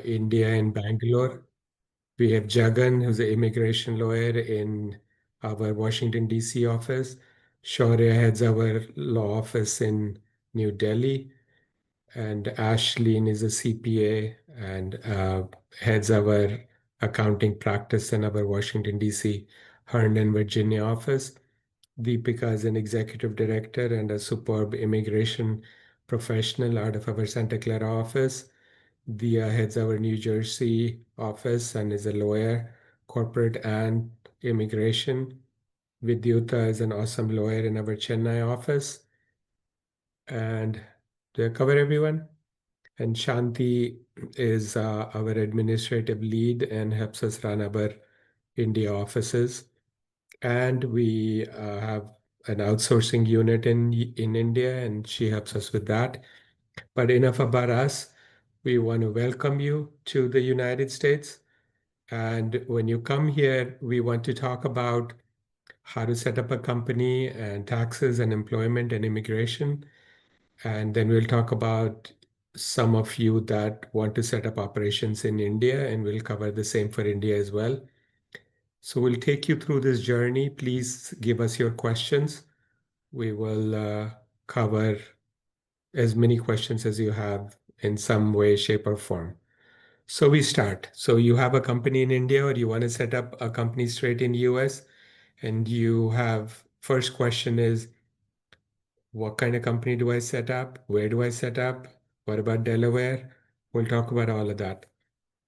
India in Bangalore. We have Jagan, who's an immigration lawyer in our Washington, D.C. office. Shaurya heads our law office in New Delhi. And Ashleen is a CPA and heads our accounting practice in our Washington, D.C., Herndon, Virginia office. Deepika is an executive director and a superb immigration professional out of our Santa Clara office. Diya heads our New Jersey office and is a lawyer, corporate and immigration. Vidhyutha is an awesome lawyer in our Chennai office. And do I cover everyone? And Shanti is our administrative lead and helps us run our India offices. And we have an outsourcing unit in India, and she helps us with that. But enough about us. We want to welcome you to the United States. And when you come here, we want to talk about how to set up a company and taxes and employment and immigration. And then we'll talk about some of you that want to set up operations in India, and we'll cover the same for India as well. So we'll take you through this journey. Please give us your questions. We will cover as many questions as you have in some way, shape, or form. So we start. So you have a company in India, or you want to set up a company straight in US, and you have first question is, what kind of company do I set up? Where do I set up? What about Delaware? We'll talk about all of that.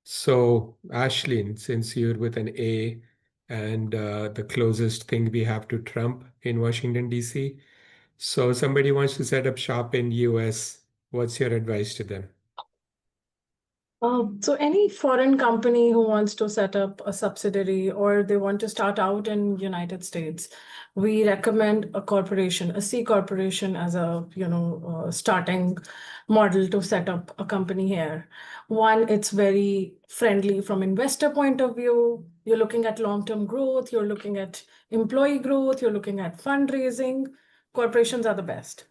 So, Ashleen, since you're with an A and the closest thing we have to Trump in Washington, D.C., so somebody wants to set up shop in US, what's your advice to them? So any foreign company who wants to set up a subsidiary or they want to start out in United States, we recommend a corporation, a C corporation as a starting model to set up a company here. One, it's very friendly from investor point of view. You're looking at long-term growth, you're looking at employee growth, you're looking at fundraising. Corporations are the best.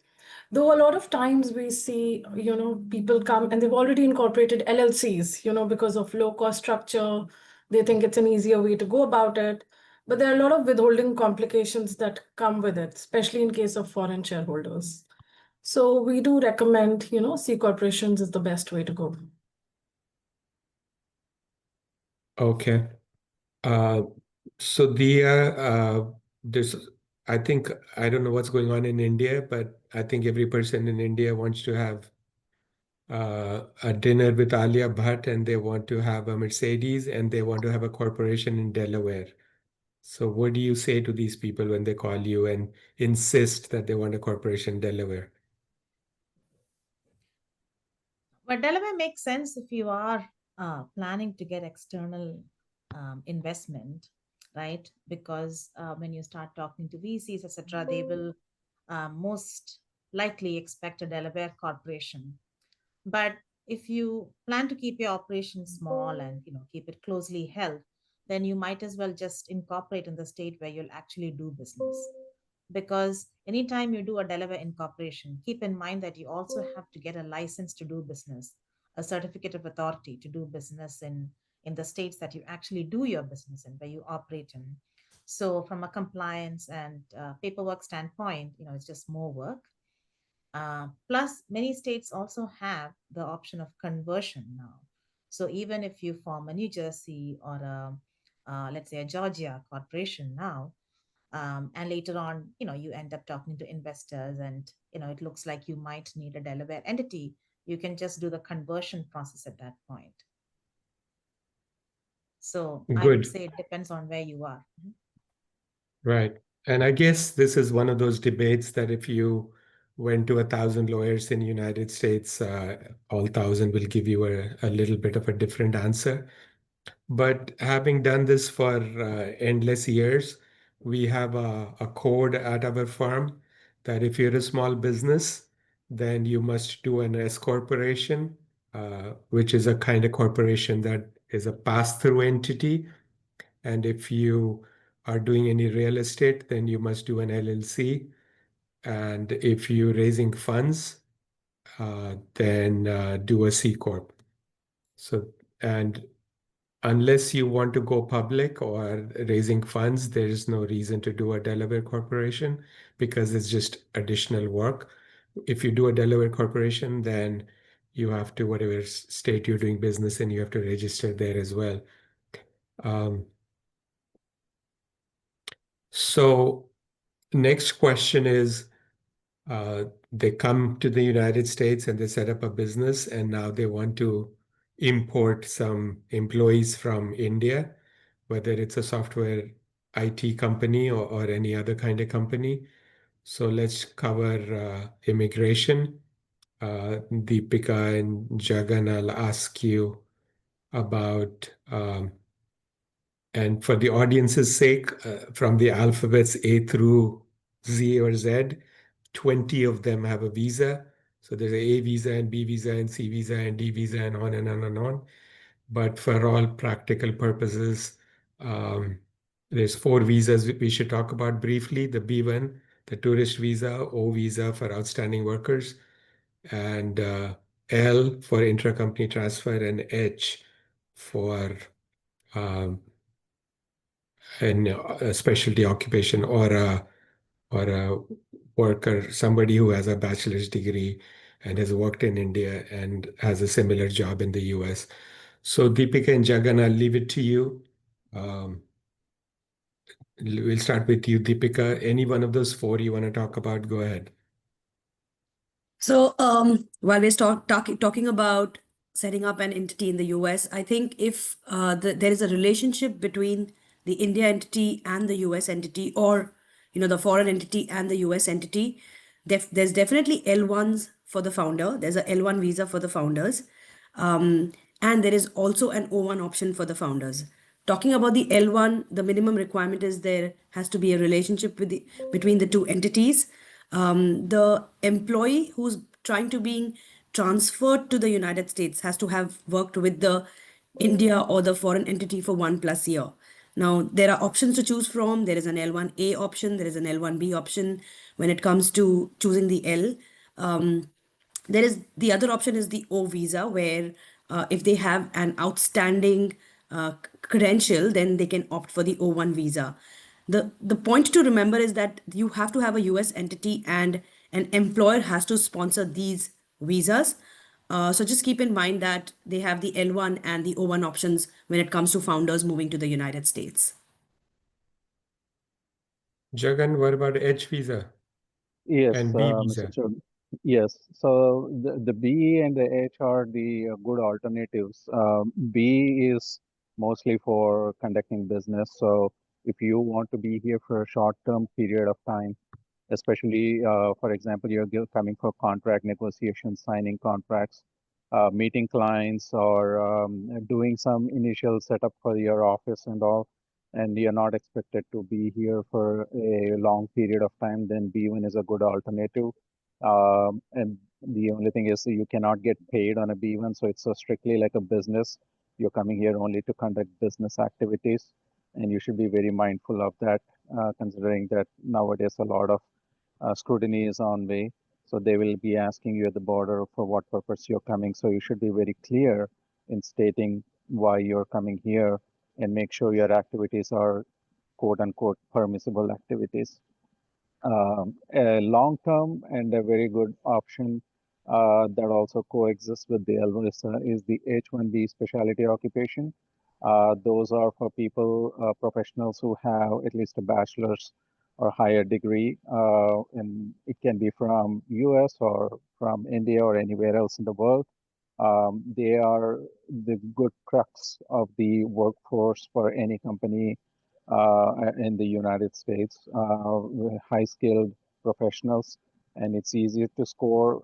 Though a lot of times we see, people come and they've already incorporated LLCs, because of low cost structure. They think it's an easier way to go about it. But there are a lot of withholding complications that come with it, especially in case of foreign shareholders. So we do recommend, C corporations is the best way to go. Okay. So there's, I think, I don't know what's going on in India, but I think every person in India wants to have a dinner with Alia Bhatt, and they want to have a Mercedes, and they want to have a corporation in Delaware. So what do you say to these people when they call you and insist that they want a corporation in Delaware? But Delaware makes sense if you are planning to get external investment, right? Because when you start talking to VCs, etc., they will most likely expect a Delaware corporation. But if you plan to keep your operation small and keep it closely held, then you might as well just incorporate in the state where you'll actually do business. Because anytime you do a Delaware incorporation, keep in mind that you also have to get a license to do business, a certificate of authority to do business in the states that you actually do your business in, where you operate in. So from a compliance and paperwork standpoint, it's just more work. Plus, many states also have the option of conversion now. So even if you form a New Jersey or let's say a Georgia corporation now, and later on, you end up talking to investors and, it looks like you might need a Delaware entity, you can just do the conversion process at that point. So I would say it depends on where you are. Right. And I guess this is one of those debates that if you went to 1,000 lawyers in the United States, all 1,000 will give you a little bit of a different answer. But having done this for endless years, we have a code at our firm that if you're a small business, then you must do an S corporation, which is a kind of corporation that is a pass-through entity. And if you are doing any real estate, then you must do an LLC. And if you're raising funds, then do a C Corp. So, and unless you want to go public or raising funds, there is no reason to do a Delaware corporation because it's just additional work. If you do a Delaware corporation, then you have to, whatever state you're doing business in, you have to register there as well. So next question is, they come to the United States and they set up a business, and now they want to import some employees from India, whether it's a software IT company or any other kind of company. So let's cover immigration. Deepika and Jagan, I'll ask you about, and for the audience's sake, from the alphabets A through Z or Z, 20 of them have a visa. So there's a visa and B visa and C visa and D visa and on and on and on. But for all practical purposes, there's 4 visas we should talk about briefly. The B1, the tourist visa, O visa for outstanding workers, and L for intracompany transfer, and H for a specialty occupation or a worker, somebody who has a bachelor's degree and has worked in India and has a similar job in the US. So Deepika and Jagan, I'll leave it to you. We'll start with you, Deepika. Any one of those 4 you want to talk about, go ahead. So while we're talking about setting up an entity in the US, I think if there is a relationship between the India entity and the US entity, or the foreign entity and the US entity, there's definitely L1s for the founder. There's a L1 visa for the founders. And there is also an O1 option for the founders. Talking about the L1, the minimum requirement is there has to be a relationship between the 2 entities. The employee who's trying to being transferred to the United States has to have worked with the India or the foreign entity for 1+ year. Now, there are options to choose from. There is an L1A option. There is an L1B option when it comes to choosing the L. The other option is the O visa, where if they have an outstanding credential, then they can opt for the O1 visa. The point to remember is that you have to have a US entity and an employer has to sponsor these visas. So just keep in mind that they have the L1 and the O1 options when it comes to founders moving to the United States. Jagan, what about H visa Yes, and B Mr. visa? Chugh. Yes, so the B and the H are the good alternatives. B is mostly for conducting business. So if you want to be here for a short-term period of time, especially, for example, you're coming for contract negotiations, signing contracts, meeting clients, or doing some initial setup for your office and all, and you're not expected to be here for a long period of time, then B1 is a good alternative. And the only thing is you cannot get paid on a B1, so it's strictly like a business. You're coming here only to conduct business activities, and you should be very mindful of that, considering that nowadays a lot of scrutiny is on way. So they will be asking you at the border for what purpose you're coming. So you should be very clear in stating why you're coming here and make sure your activities are quote unquote permissible activities. A long-term and a very good option that also coexists with the L1 is the H1B specialty occupation. Those are for people, professionals who have at least a bachelor's or higher degree, and it can be from US or from India or anywhere else in the world. They are the good crux of the workforce for any company in the United States, high-skilled professionals, and it's easier to score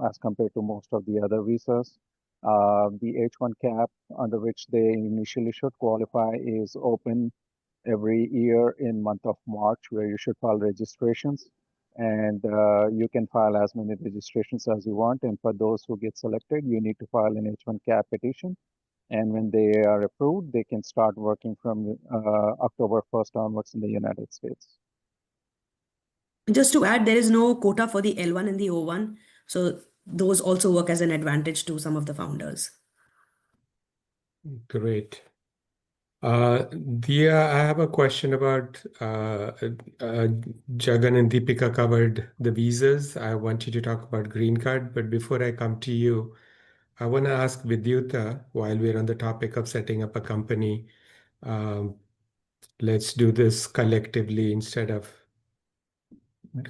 as compared to most of the other visas. The H1 cap under which they initially should qualify is open every year in month of March, where you should file registrations, and you can file as many registrations as you want. And for those who get selected, you need to file an H1 cap petition. And when they are approved, they can start working from October 1st onwards in the United States. Just to add, there is no quota for the L1 and the O1. So those also work as an advantage to some of the founders. Great. Diya, I have a question about Jagan and Deepika covered the visas. I want you to talk about green card, but before I come to you, I want to ask Vidhyutha, while we're on the topic of setting up a company, um, let's do this collectively instead of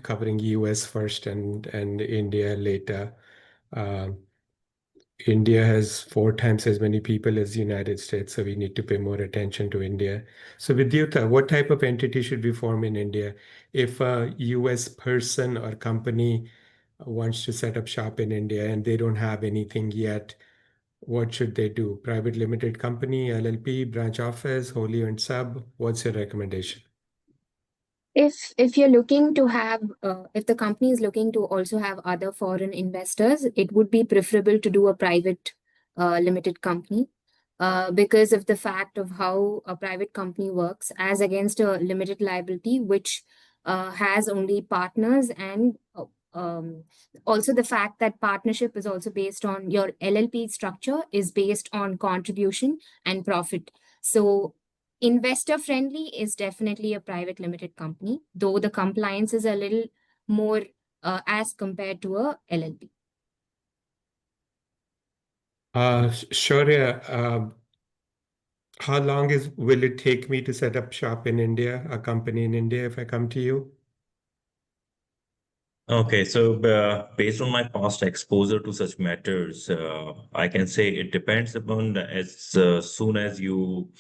covering US first and India later. Um, India has 4 times as many people as the United States, so we need to pay more attention to India. So, Vidhyutha, what type of entity should we form in India? If a US person or company wants to set up shop in India and they don't have anything yet, what should they do? Private limited company, LLP, branch office, wholly owned sub? What's your recommendation? If you're looking to have, if the company is looking to also have other foreign investors, it would be preferable to do a private limited company because of the fact of how a private company works as against a limited liability, which has only partners and also the fact that partnership is also based on your LLP structure is based on contribution and profit. So investor friendly is definitely a private limited company, though the compliance is a little more as compared to a LLP. Shaurya, how long will it take me to set up shop in India, a company in India, if I come to you? Okay, so based on my past exposure to such matters, I can say it depends upon as soon as you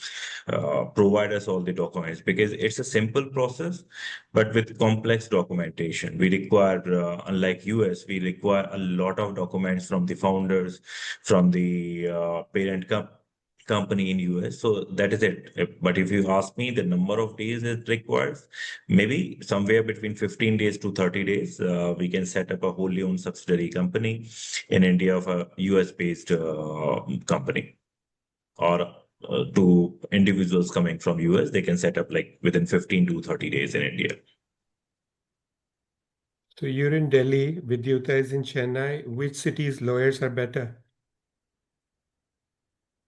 provide us all the documents, because it's a simple process, but with complex documentation. We require, unlike US, we require a lot of documents from the founders, from the parent company in US. So that is it. But if you ask me the number of days it requires, maybe somewhere between 15 days to 30 days, we can set up a wholly owned subsidiary company in India of a US-based company, or to individuals coming from US, they can set up like within 15 to 30 days in India. So you're in Delhi, Vidhyutha is in Chennai. Which cities lawyers are better?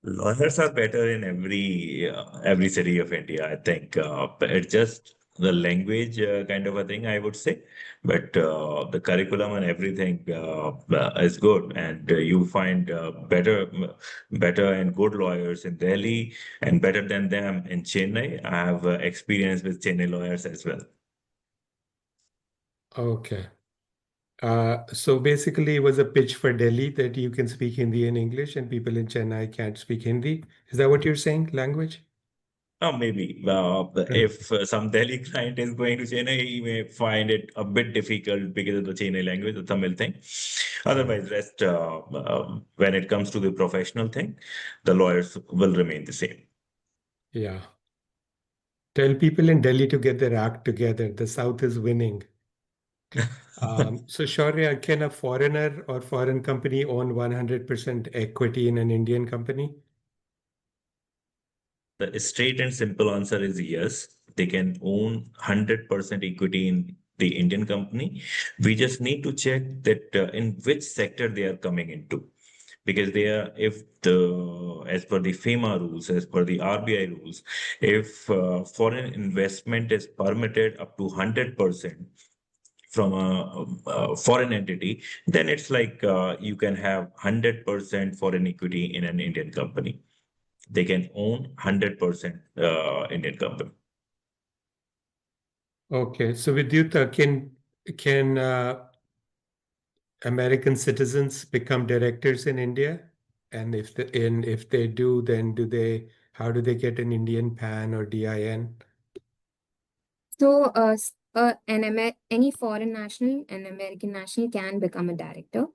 Lawyers are better in every city of India, I think. It's just the language kind of a thing, I would say. But the curriculum and everything is good, and you find better and good lawyers in Delhi, and better than them in Chennai. I have experience with Chennai lawyers as well. Okay. So basically, it was a pitch for Delhi that you can speak Hindi and English, and people in Chennai can't speak Hindi. Is that what you're saying? Language? Maybe if some Delhi client is going to Chennai, he may find it a bit difficult because of the Chennai language, the Tamil thing. Otherwise, rest when it comes to the professional thing, the lawyers will remain the same. Yeah. Tell people in Delhi to get their act together. The South is winning. So Shaurya, can a foreigner or foreign company own 100% equity in an Indian company? The straight and simple answer is yes. They can own 100% equity in the Indian company. We just need to check that in which sector they are coming into. Because they are, as per the FEMA rules, as per the RBI rules, if foreign investment is permitted up to 100% from a foreign entity, then it's like you can have 100% foreign equity in an Indian company. They can own 100% Indian company. Okay, so Vidhyutha, can American citizens become directors in India? And if they do, then how do they get an Indian PAN or DIN? So any foreign national, an American national can become a director.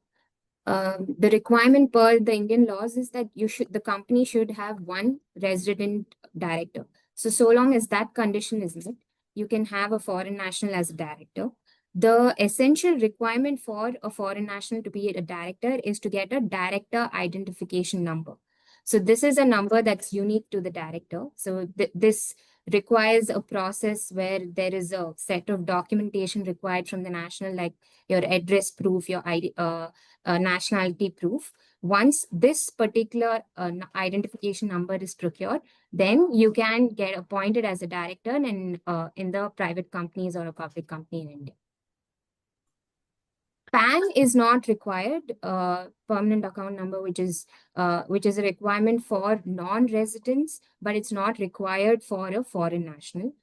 The requirement per the Indian laws is that the company should have one resident director. So long as that condition is met, you can have a foreign national as a director. The essential requirement for a foreign national to be a director is to get a director identification number. So this is a number that's unique to the director. So this requires a process where there is a set of documentation required from the national, like your address proof, your ID, nationality proof. Once this particular identification number is procured, then you can get appointed as a director in the private companies or a public company in India. PAN is not required, permanent account number, which is a requirement for non-residents, but it's not required for a foreign national.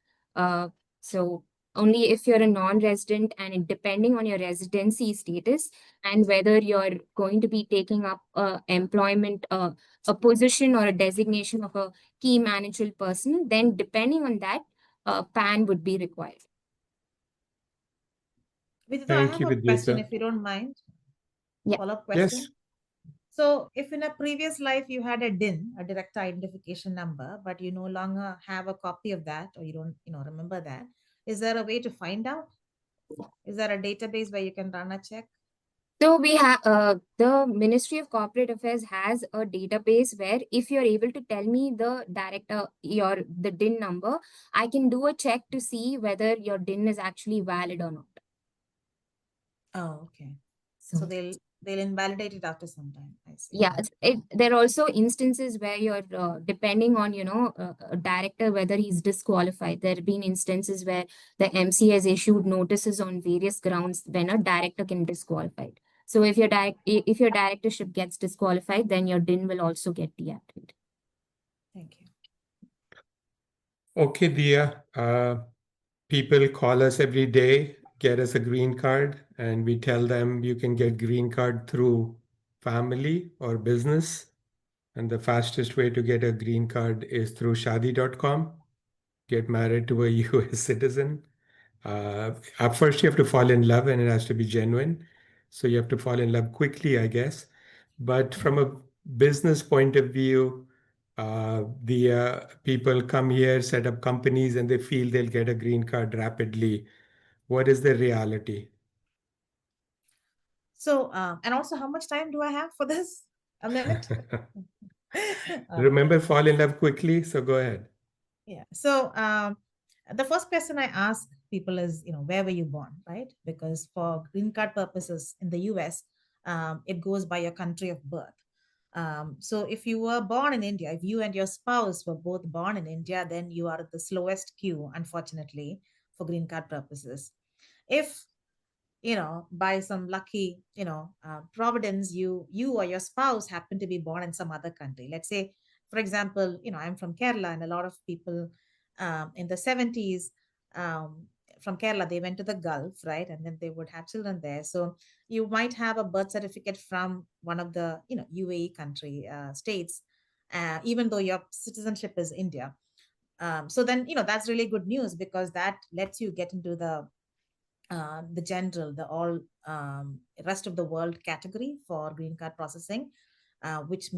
So only if you're a non-resident, and depending on your residency status and whether you're going to be taking up employment, a position or a designation of a key managerial person, then depending on that, PAN would be required. Vidhyutha, I Thank have you, a question, Vidhyutha. if you don't mind. Yeah. Follow-up question. Yes. So if in a previous life you had a DIN, a direct identification number, but you no longer have a copy of that, or you don't, remember that, is there a way to find out? Is there a database where you can run a check? So we have the Ministry of Corporate Affairs has a database where if you're able to tell me the director the DIN number, I can do a check to see whether your DIN is actually valid or not. Oh, okay. So they'll invalidate it after some time. I see. Yeah, there are also instances where you're depending on a director whether he's disqualified. There have been instances where the MC has issued notices on various grounds when a director can be disqualified. So if your directorship gets disqualified, then your DIN will also get deactivated. Thank you. Okay, Diya. People call us every day, get us a green card, and we tell them you can get green card through family or business. And the fastest way to get a green card is through shadi.com. Get married to a US citizen. At first, you have to fall in love, and it has to be genuine. So you have to fall in love quickly, I guess. But from a business point of view, the people come here, set up companies, and they feel they'll get a green card rapidly. What is the reality? So, and also, how much time do I have for this? A minute? Remember, fall in love quickly. So go ahead. Yeah. So, the first question I ask people is, where were you born, right? Because for green card purposes in the US, it goes by your country of birth. So if you were born in India, if you and your spouse were both born in India, then you are at the slowest queue, unfortunately, for green card purposes. If by some lucky, providence, you or your spouse happen to be born in some other country. Let's say, for example, I'm from Kerala, and a lot of people in the 70s from Kerala, they went to the Gulf, right? And then they would have children there. So you might have a birth certificate from one of the, UAE country states, even though your citizenship is India. So then, that's really good news, because that lets you get into the general, the all rest of the world category for green card processing, which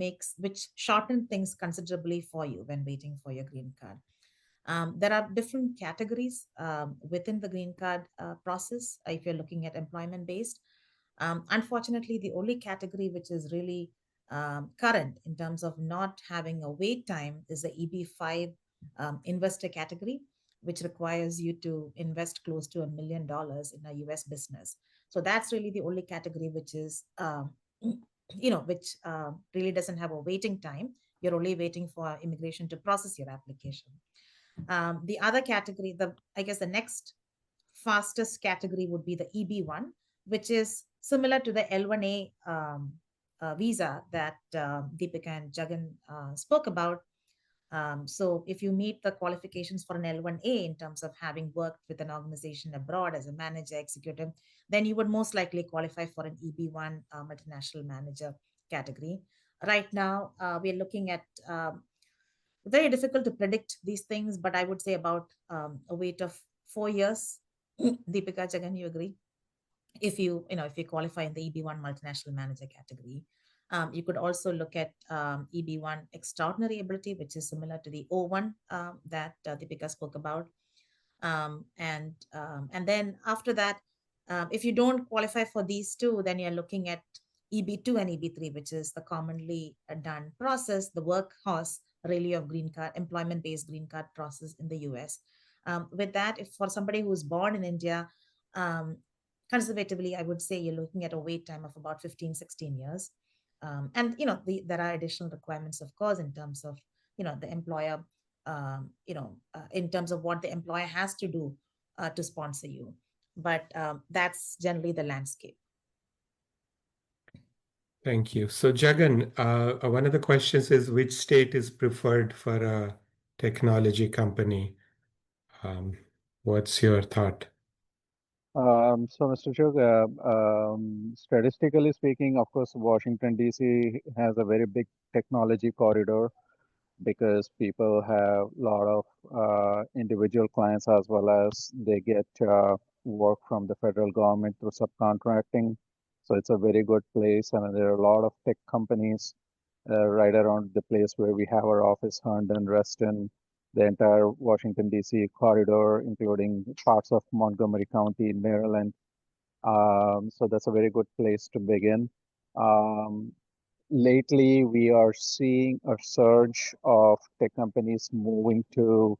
shorten things considerably for you when waiting for your green card. There are different categories within the green card process if you're looking at employment based. Unfortunately, the only category which is really current in terms of not having a wait time is the EB5 investor category, which requires you to invest close to $1 million in a US business. So that's really the only category which is, which really doesn't have a waiting time. You're only waiting for immigration to process your application. The other category, I guess the next fastest category would be the EB1, which is similar to the L1A visa that Deepika and Jagan spoke about. So if you meet the qualifications for an L1A in terms of having worked with an organization abroad as a manager, executive, then you would most likely qualify for an EB1 multinational manager category. Right now, we're looking at very difficult to predict these things, but I would say about a wait of 4 years. Deepika, Jagan, you agree? If you qualify in the EB1 multinational manager category. You could also look at EB1 extraordinary ability, which is similar to the O1 that Deepika spoke about. And then after that, if you don't qualify for these two, then you're looking at EB2 and EB3, which is the commonly done process, the workhorse really of green card, employment-based green card process in the US. With that, if for somebody who's born in India, conservatively, I would say you're looking at a wait time of about 15, 16 years. And, there are additional requirements, of course, in terms of, the employer, in terms of what the employer has to do to sponsor you. But that's generally the landscape. Thank you. So Jagan, one of the questions is which state is preferred for a technology company? What's your thought? So, Mr. Chugh, statistically speaking, of course, Washington, D.C. has a very big technology corridor because people have a lot of individual clients as well as they get work from the federal government through subcontracting. So it's a very good place. I mean, there are a lot of tech companies right around the place where we have our office, Herndon, Reston, the entire Washington, D.C. corridor, including parts of Montgomery County in Maryland. So that's a very good place to begin. Lately, we are seeing a surge of tech companies moving to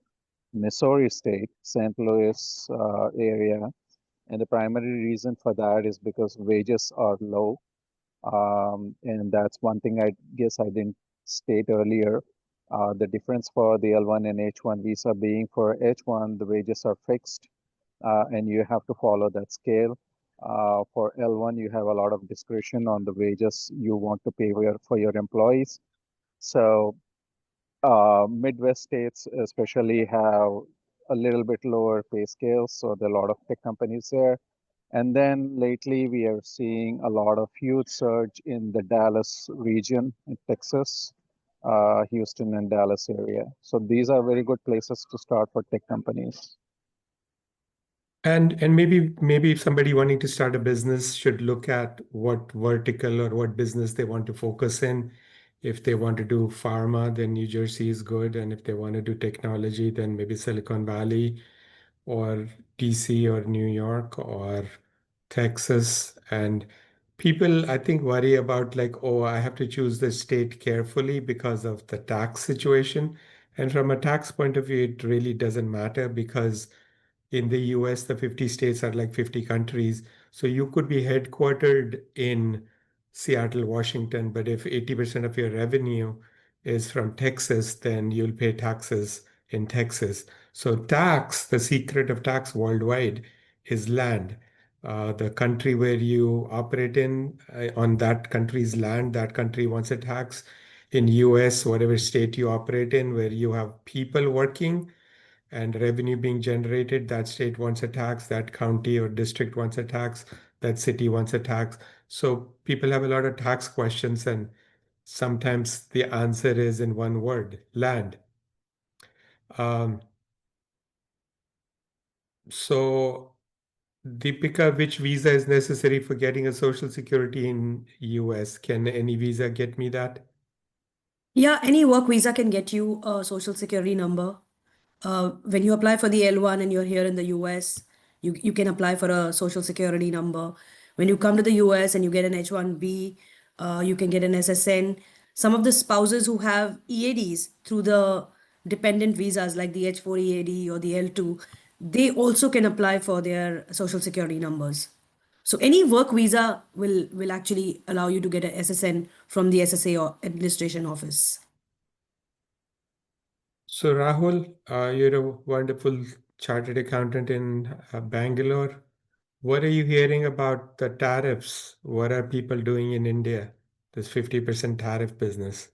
Missouri State, St. Louis area. And the primary reason for that is because wages are low. And that's one thing I guess I didn't state earlier. The difference for the L1 and H1 visa being for H1, the wages are fixed and you have to follow that scale. For L1, you have a lot of discretion on the wages you want to pay for your employees. So Midwest states especially have a little bit lower pay scales. So there are a lot of tech companies there. And then lately we are seeing a lot of huge surge in the Dallas region in Texas, Houston and Dallas area. So these are very good places to start for tech companies. And maybe if somebody wanting to start a business should look at what vertical or what business they want to focus in. If they want to do pharma, then New Jersey is good. And if they want to do technology, then maybe Silicon Valley or DC or New York or Texas. And people, I think, worry about like, oh, I have to choose the state carefully because of the tax situation. And from a tax point of view, it really doesn't matter because in the US, the 50 states are like 50 countries. So you could be headquartered in Seattle, Washington, but if 80% of your revenue is from Texas, then you'll pay taxes in Texas. So the secret of tax worldwide is land. The country where you operate in, on that country's land, that country wants a tax. In US, whatever state you operate in, where you have people working, and revenue being generated, that state wants a tax, that county or district wants a tax, that city wants a tax. So people have a lot of tax questions, and sometimes the answer is in one word: land. So Deepika, which visa is necessary for getting a social security in US? Can any visa get me that? Yeah, any work visa can get you a social security number. When you apply for the L1 and you're here in the US, you can apply for a social security number. When you come to the US and you get an H1B, you can get an SSN. Some of the spouses who have EADs through the dependent visas like the H4 EAD or the L2, they also can apply for their social security numbers. So any work visa will actually allow you to get a SSN from the SSA or administration office. So Rahul, you're a wonderful chartered accountant in Bangalore. What are you hearing about the tariffs? What are people doing in India? This 50% tariff business.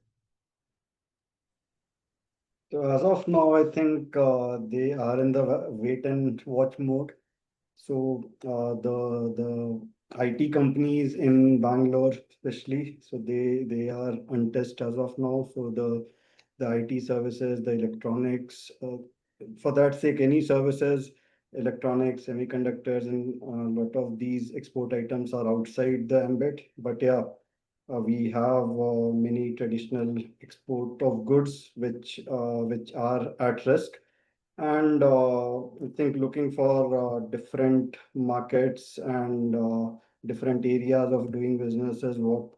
So as of now, I think they are in the wait and watch mode. So the IT companies in Bangalore, especially, so they are untouched as of now. So the IT services, the electronics, for that sake, any services, electronics, semiconductors, and a lot of these export items are outside the ambit. But yeah, we have many traditional export of goods which are at risk. And I think looking for different markets and different areas of doing business is what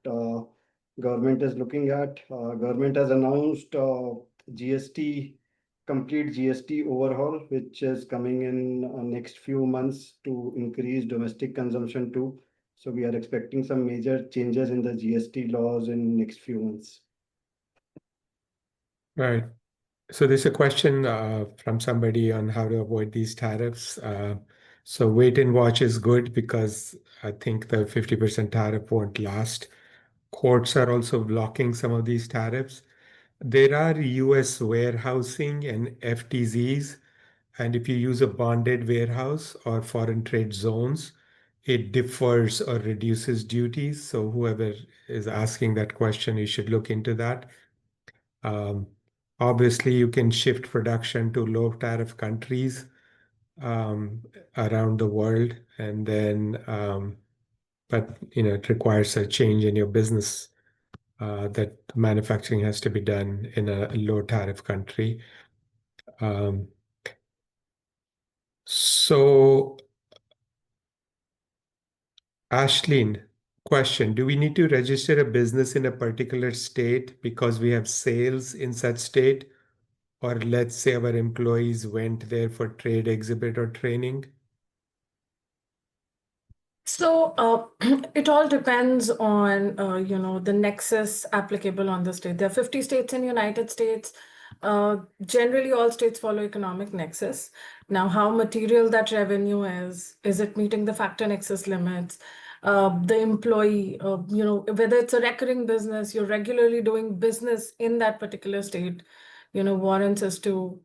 government is looking at. Government has announced complete GST overhaul, which is coming in next few months to increase domestic consumption too. So we are expecting some major changes in the GST laws in next few months. Right. So there's a question from somebody on how to avoid these tariffs. So wait and watch is good because I think the 50% tariff won't last. Courts are also blocking some of these tariffs. There are US warehousing and FTZs, and if you use a bonded warehouse or foreign trade zones, it differs or reduces duties. So whoever is asking that question, you should look into that. Obviously, you can shift production to low tariff countries around the world, and then, but it requires a change in your business that manufacturing has to be done in a low tariff country. So, Ashleen, question: do we need to register a business in a particular state because we have sales in such state? Or let's say our employees went there for trade exhibit or training? So it all depends on the nexus applicable on the state. There are 50 states in the United States. Generally, all states follow economic nexus. Now, how material that revenue is it meeting the factor nexus limits? The employee, whether it's a recurring business, you're regularly doing business in that particular state, warrants us to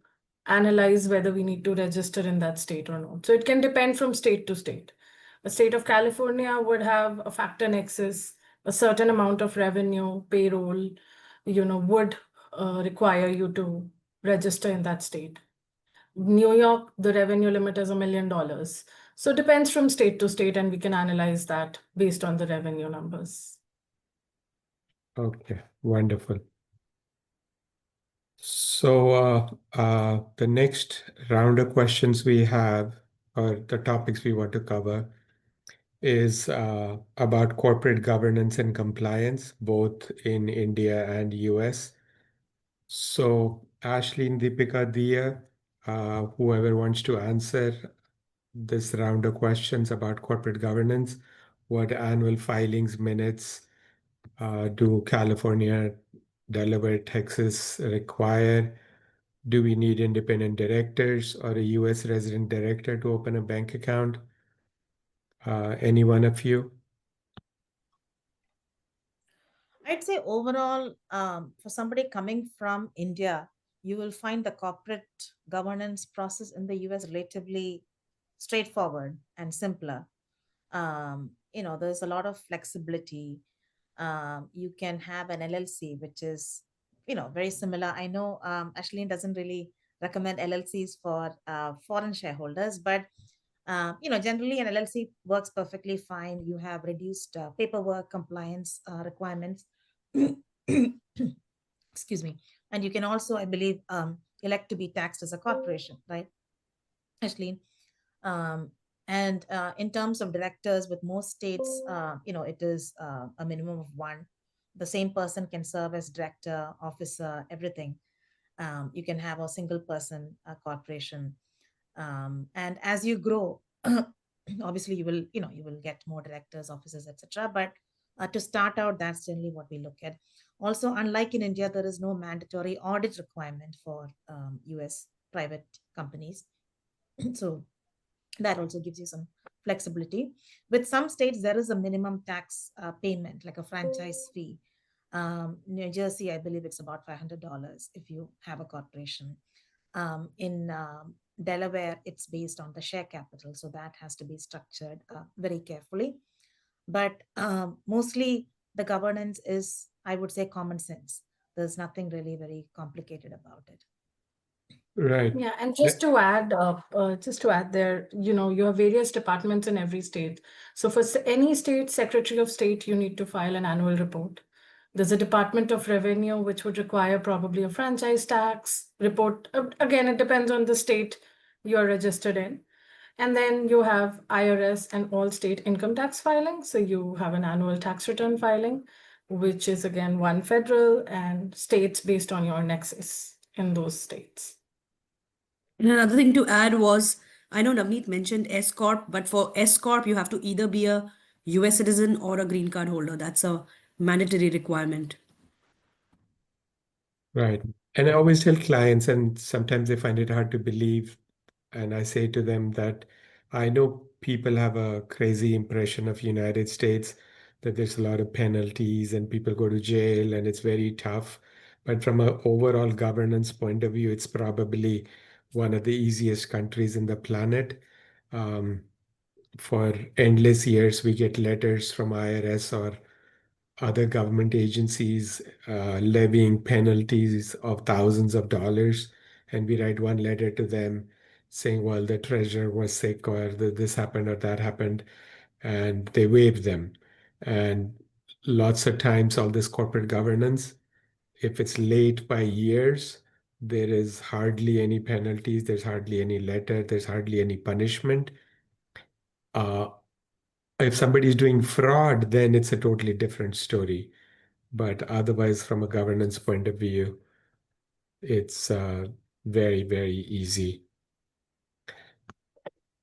analyze whether we need to register in that state or not. So it can depend from state to state. The state of California would have a factor nexus, a certain amount of revenue, payroll, would require you to register in that state. New York, the revenue limit is $1 million. So it depends from state to state, and we can analyze that based on the revenue numbers. Okay, wonderful. So the next round of questions we have, or the topics we want to cover, is about corporate governance and compliance, both in India and US. So Ashleen, Deepika, Diya, whoever wants to answer this round of questions about corporate governance, what annual filings, minutes do California, Delaware, Texas require? Do we need independent directors or a US resident director to open a bank account? Any one of you? I'd say overall, for somebody coming from India, you will find the corporate governance process in the US relatively straightforward and simpler. There's a lot of flexibility. You can have an LLC, which is, very similar. I know Ashleen doesn't really recommend LLCs for foreign shareholders, but generally an LLC works perfectly fine. You have reduced paperwork compliance requirements. Excuse me. And you can also, I believe, elect to be taxed as a corporation, right, Ashleen? And in terms of directors, with most states, it is a minimum of one. The same person can serve as director, officer, everything. You can have a single person corporation. And as you grow, obviously you will get more directors, officers, etc. But to start out, that's generally what we look at. Also, unlike in India, there is no mandatory audit requirement for US private companies. So that also gives you some flexibility. With some states, there is a minimum tax payment, like a franchise fee. New Jersey, I believe it's about $500 if you have a corporation. In Delaware, it's based on the share capital, so that has to be structured very carefully. But mostly the governance is, I would say, common sense. There's nothing really very complicated about it. Right. Yeah, and just to add there, you have various departments in every state. So for any state, Secretary of State, you need to file an annual report. There's a Department of Revenue, which would require probably a franchise tax report. Again, it depends on the state you're registered in. And then you have IRS and all state income tax filing. So you have an annual tax return filing, which is again one federal and states based on your nexus. in those states. And another thing to add was, I know Navneet mentioned S Corp, but for S Corp, you have to either be a US citizen or a green card holder. That's a mandatory requirement. Right. And I always tell clients, and sometimes they find it hard to believe, and I say to them that I know people have a crazy impression of United States, that there's a lot of penalties and people go to jail and it's very tough. But from an overall governance point of view, it's probably one of the easiest countries in the planet. For endless years, we get letters from IRS or other government agencies levying penalties of thousands of dollars, and we write one letter to them saying, well, the treasurer was sick, or this happened or that happened, and they waive them. And lots of times, all this corporate governance, if it's late by years, there is hardly any penalties, there's hardly any letter, there's hardly any punishment. If somebody is doing fraud, then it's a totally different story. But otherwise, from a governance point of view, it's very, very easy.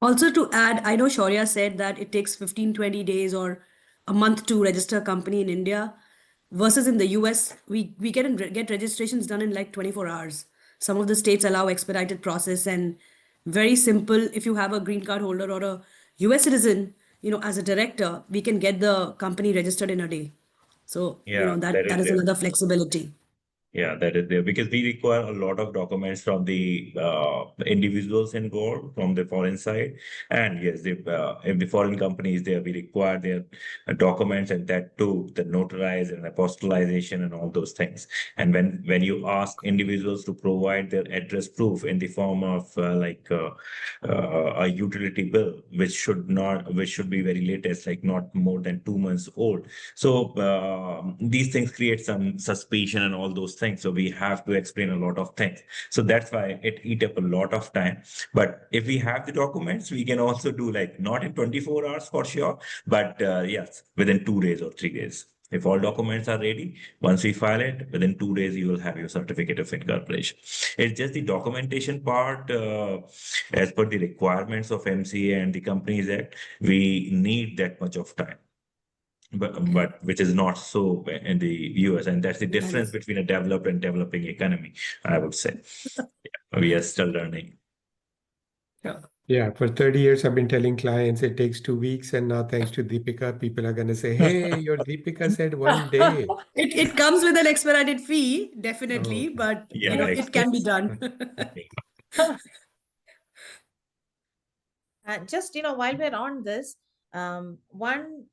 Also to add, I know Shaurya said that it takes 15, 20 days or a month to register a company in India versus in the US, we get registrations done in like 24 hours. Some of the states allow expedited process and very simple. If you have a green card holder or a US citizen, as a director, we can get the company registered in a day. So, Yeah, that is another flexibility. Yeah, that is there because we require a lot of documents from the individuals involved from the foreign side. And yes, if the foreign company is there, we require their documents, and that too, the notarized and apostolization and all those things. And when you ask individuals to provide their address proof in the form of a utility bill, which should be very latest, like not more than 2 months old. So these things create some suspicion and all those things. So we have to explain a lot of things. So that's why it eat up a lot of time. But if we have the documents, we can also do like not in 24 hours for sure, but yes, within 2 days or 3 days. If all documents are ready, once we file it, within 2 days, you will have your certificate of incorporation. It's just the documentation part, as per the requirements of MCA and the Companies Act, we need that much of time. But which is not so in the US, and that's the difference between a developed and developing economy, I would say. We are still learning. Yeah, for 30 years, I've been telling clients it takes 2 weeks, and now thanks to Deepika, people are going to say, hey, your Deepika said 1 day. It comes with an expedited fee, definitely, but Yeah, it can be done. Just, while we're on this, one,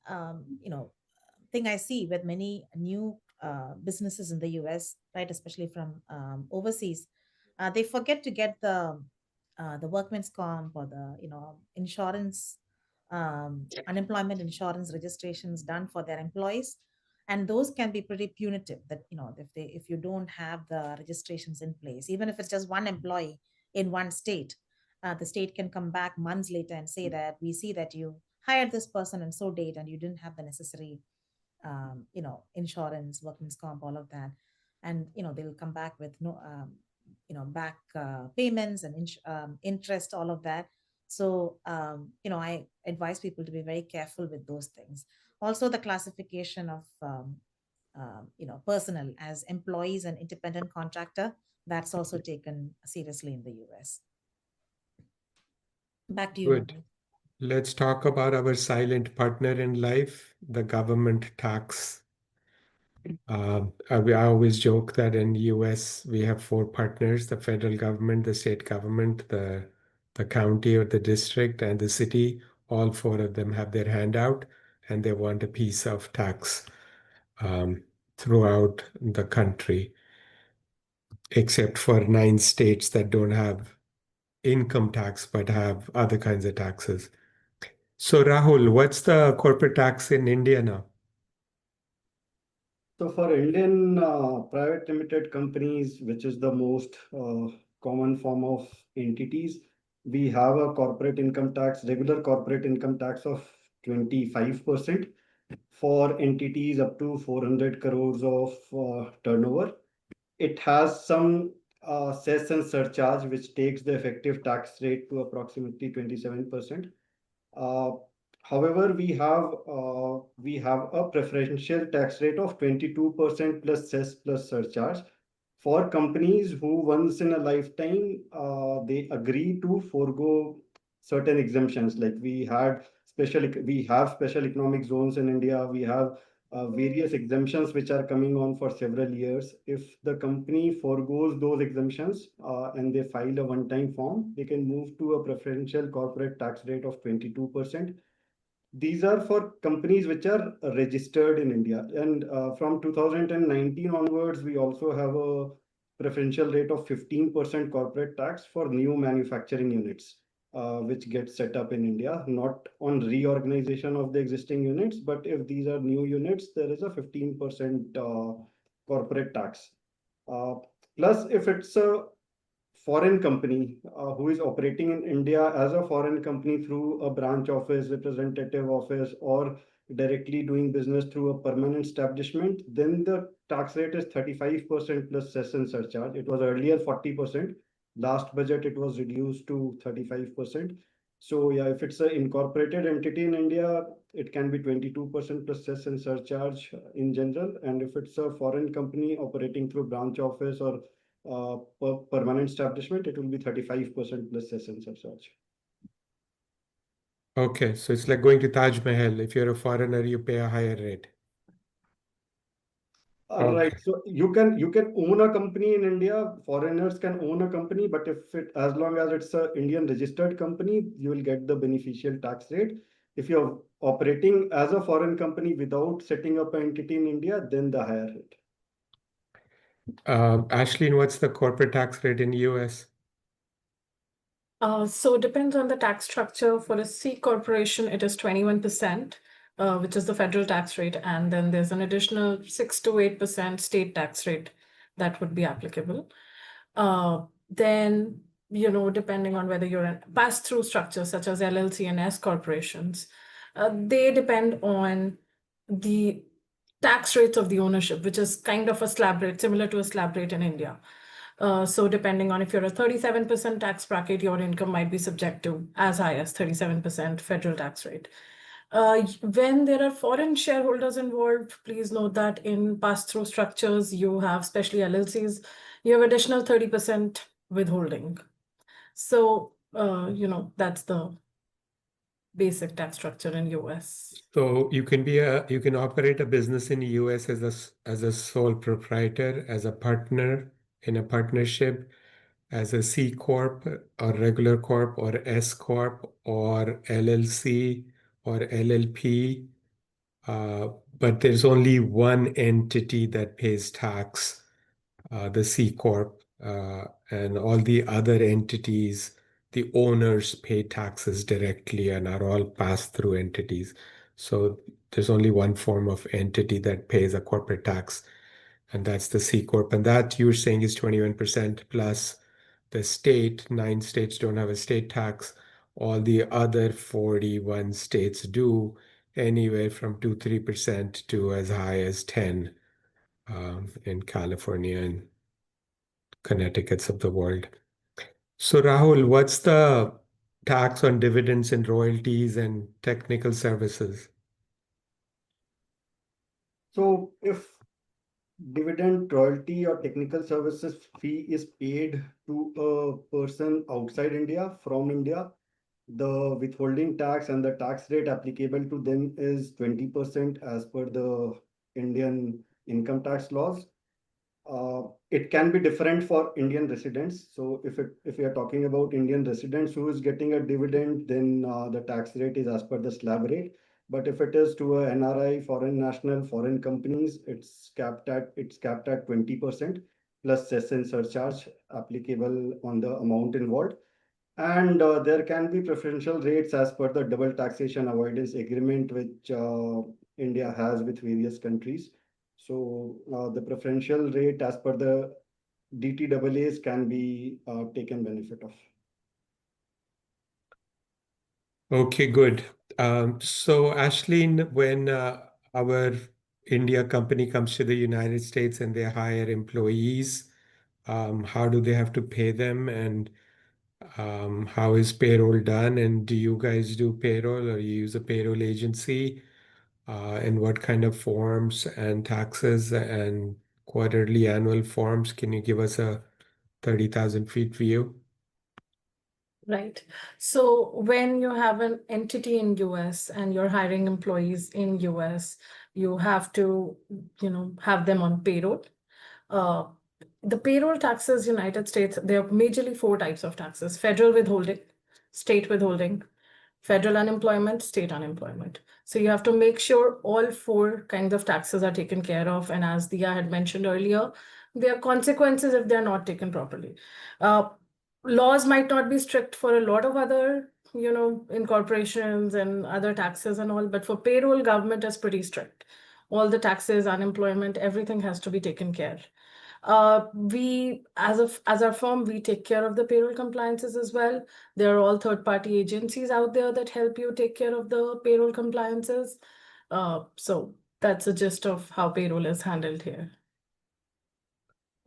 thing I see with many new businesses in the US, right, especially from overseas, they forget to get the workman's comp or the, insurance, unemployment insurance registrations done for their employees. And those can be pretty punitive that, if you don't have the registrations in place, even if it's just one employee in one state, the state can come back months later and say that we see that you hired this person and so date and you didn't have the necessary insurance, workman's comp, all of that. And they'll come back with no back payments and interest, all of that. So I advise people to be very careful with those things. Also, the classification of personnel as employees and independent contractor, that's also taken seriously in the US. Back to you. Good. Let's talk about our silent partner in life, the government tax. I always joke that in the US, we have 4 partners: the federal government, the state government, the county or the district, and the city. All 4 of them have their hand out, and they want a piece of tax throughout the country, except for 9 states that don't have income tax but have other kinds of taxes. So, Rahul, what's the corporate tax in India now? So for Indian private limited companies, which is the most common form of entities, we have a corporate income tax, regular corporate income tax of 25% for entities up to 400 crores of turnover. It has some cess and surcharge, which takes the effective tax rate to approximately 27%. However, we have a preferential tax rate of 22% plus cess plus surcharge for companies who once in a lifetime they agree to forego certain exemptions. Like we have special economic zones in India. We have various exemptions which are coming on for several years. If the company forgoes those exemptions and they file a one-time form, they can move to a preferential corporate tax rate of 22%. These are for companies which are registered in India. And from 2019 onwards, we also have a preferential rate of 15% corporate tax for new manufacturing units, which get set up in India, not on reorganization of the existing units, but if these are new units, there is a 15% corporate tax. Plus, if it's a foreign company who is operating in India as a foreign company through a branch office, representative office, or directly doing business through a permanent establishment, then the tax rate is 35% plus cess and surcharge. It was earlier 40%. Last budget, it was reduced to 35%. So yeah, if it's an incorporated entity in India, it can be 22% plus cess and surcharge in general. And if it's a foreign company operating through branch office or permanent establishment, it will be 35% plus cess and surcharge. Okay, so it's like going to Taj Mahal. If you're a foreigner, you pay a higher rate. Right. Okay. So you can own a company in India. Foreigners can own a company, but as long as it's a Indian registered company, you will get the beneficial tax rate. If you're operating as a foreign company without setting up an entity in India, then the higher rate. Ashleen, what's the corporate tax rate in the US? So it depends on the tax structure. For a C corporation, it is 21%, which is the federal tax rate. And then there's an additional 6 to 8% state tax rate that would be applicable. Then, depending on whether you're in pass-through structures such as LLC and S corporations, they depend on the tax rates of the ownership, which is kind of a slab rate, similar to a slab rate in India. So depending on if you're a 37% tax bracket, your income might be subject to as high as 37% federal tax rate. When there are foreign shareholders involved, please note that in pass-through structures, you have, especially LLCs, you have additional 30% withholding. So, that's the basic tax structure in US. So you can operate a business in the US as a sole proprietor, as a partner in a partnership, as a C corp or regular corp or S corp or LLC or LLP. But there's only one entity that pays tax, the C corp, and all the other entities, the owners pay taxes directly and are all pass-through entities. So there's only one form of entity that pays a corporate tax, and that's the C corp. And that you're saying is 21% plus the state. 9 states don't have a state tax. All the other 41 states do, anywhere from 2-3% to as high as 10 in California and Connecticut's of the world. So Rahul, what's the tax on dividends and royalties and technical services? So if dividend, royalty, or technical services fee is paid to a person outside India from India, the withholding tax and the tax rate applicable to them is 20% as per the Indian income tax laws. It can be different for Indian residents. So if we are talking about Indian residents who is getting a dividend, then the tax rate is as per the slab rate. But if it is to a NRI, foreign national, foreign companies, it's capped at 20% plus cess and surcharge applicable on the amount involved. And there can be preferential rates as per the double taxation avoidance agreement which India has with various countries. So the preferential rate as per the DTAAs can be taken benefit of. Okay, good. So Ashleen, when our India company comes to the United States and they hire employees, How do they have to pay them, and how is payroll done? And do you guys do payroll, or you use a payroll agency? And what kind of forms and taxes and quarterly annual forms? Can you give us a 30,000 feet view? Right. So when you have an entity in US and you're hiring employees in US, you have to, have them on payroll. The payroll taxes, United States, there are majorly 4 types of taxes: federal withholding, state withholding, federal unemployment, state unemployment. So you have to make sure all 4 kinds of taxes are taken care of. And as Diya had mentioned earlier, there are consequences if they're not taken properly. Laws might not be strict for a lot of other, incorporations and other taxes and all, but for payroll, government is pretty strict. All the taxes, unemployment, everything has to be taken care. We, as our firm, we take care of the payroll compliances as well. There are all third-party agencies out there that help you take care of the payroll compliances. So that's the gist of how payroll is handled here.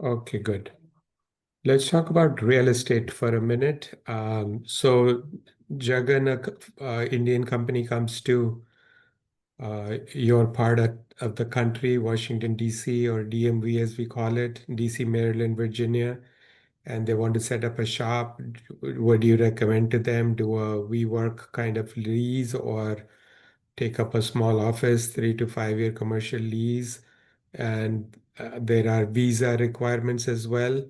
Okay, good. Let's talk about real estate for a minute. So Jagan, Indian company, comes to your part of the country, Washington, D.C., or DMV as we call it, D.C., Maryland, Virginia, and they want to set up a shop. What do you recommend to them? Do a WeWork kind of lease, or take up a small office, 3 to 5 year commercial lease? And there are visa requirements as well.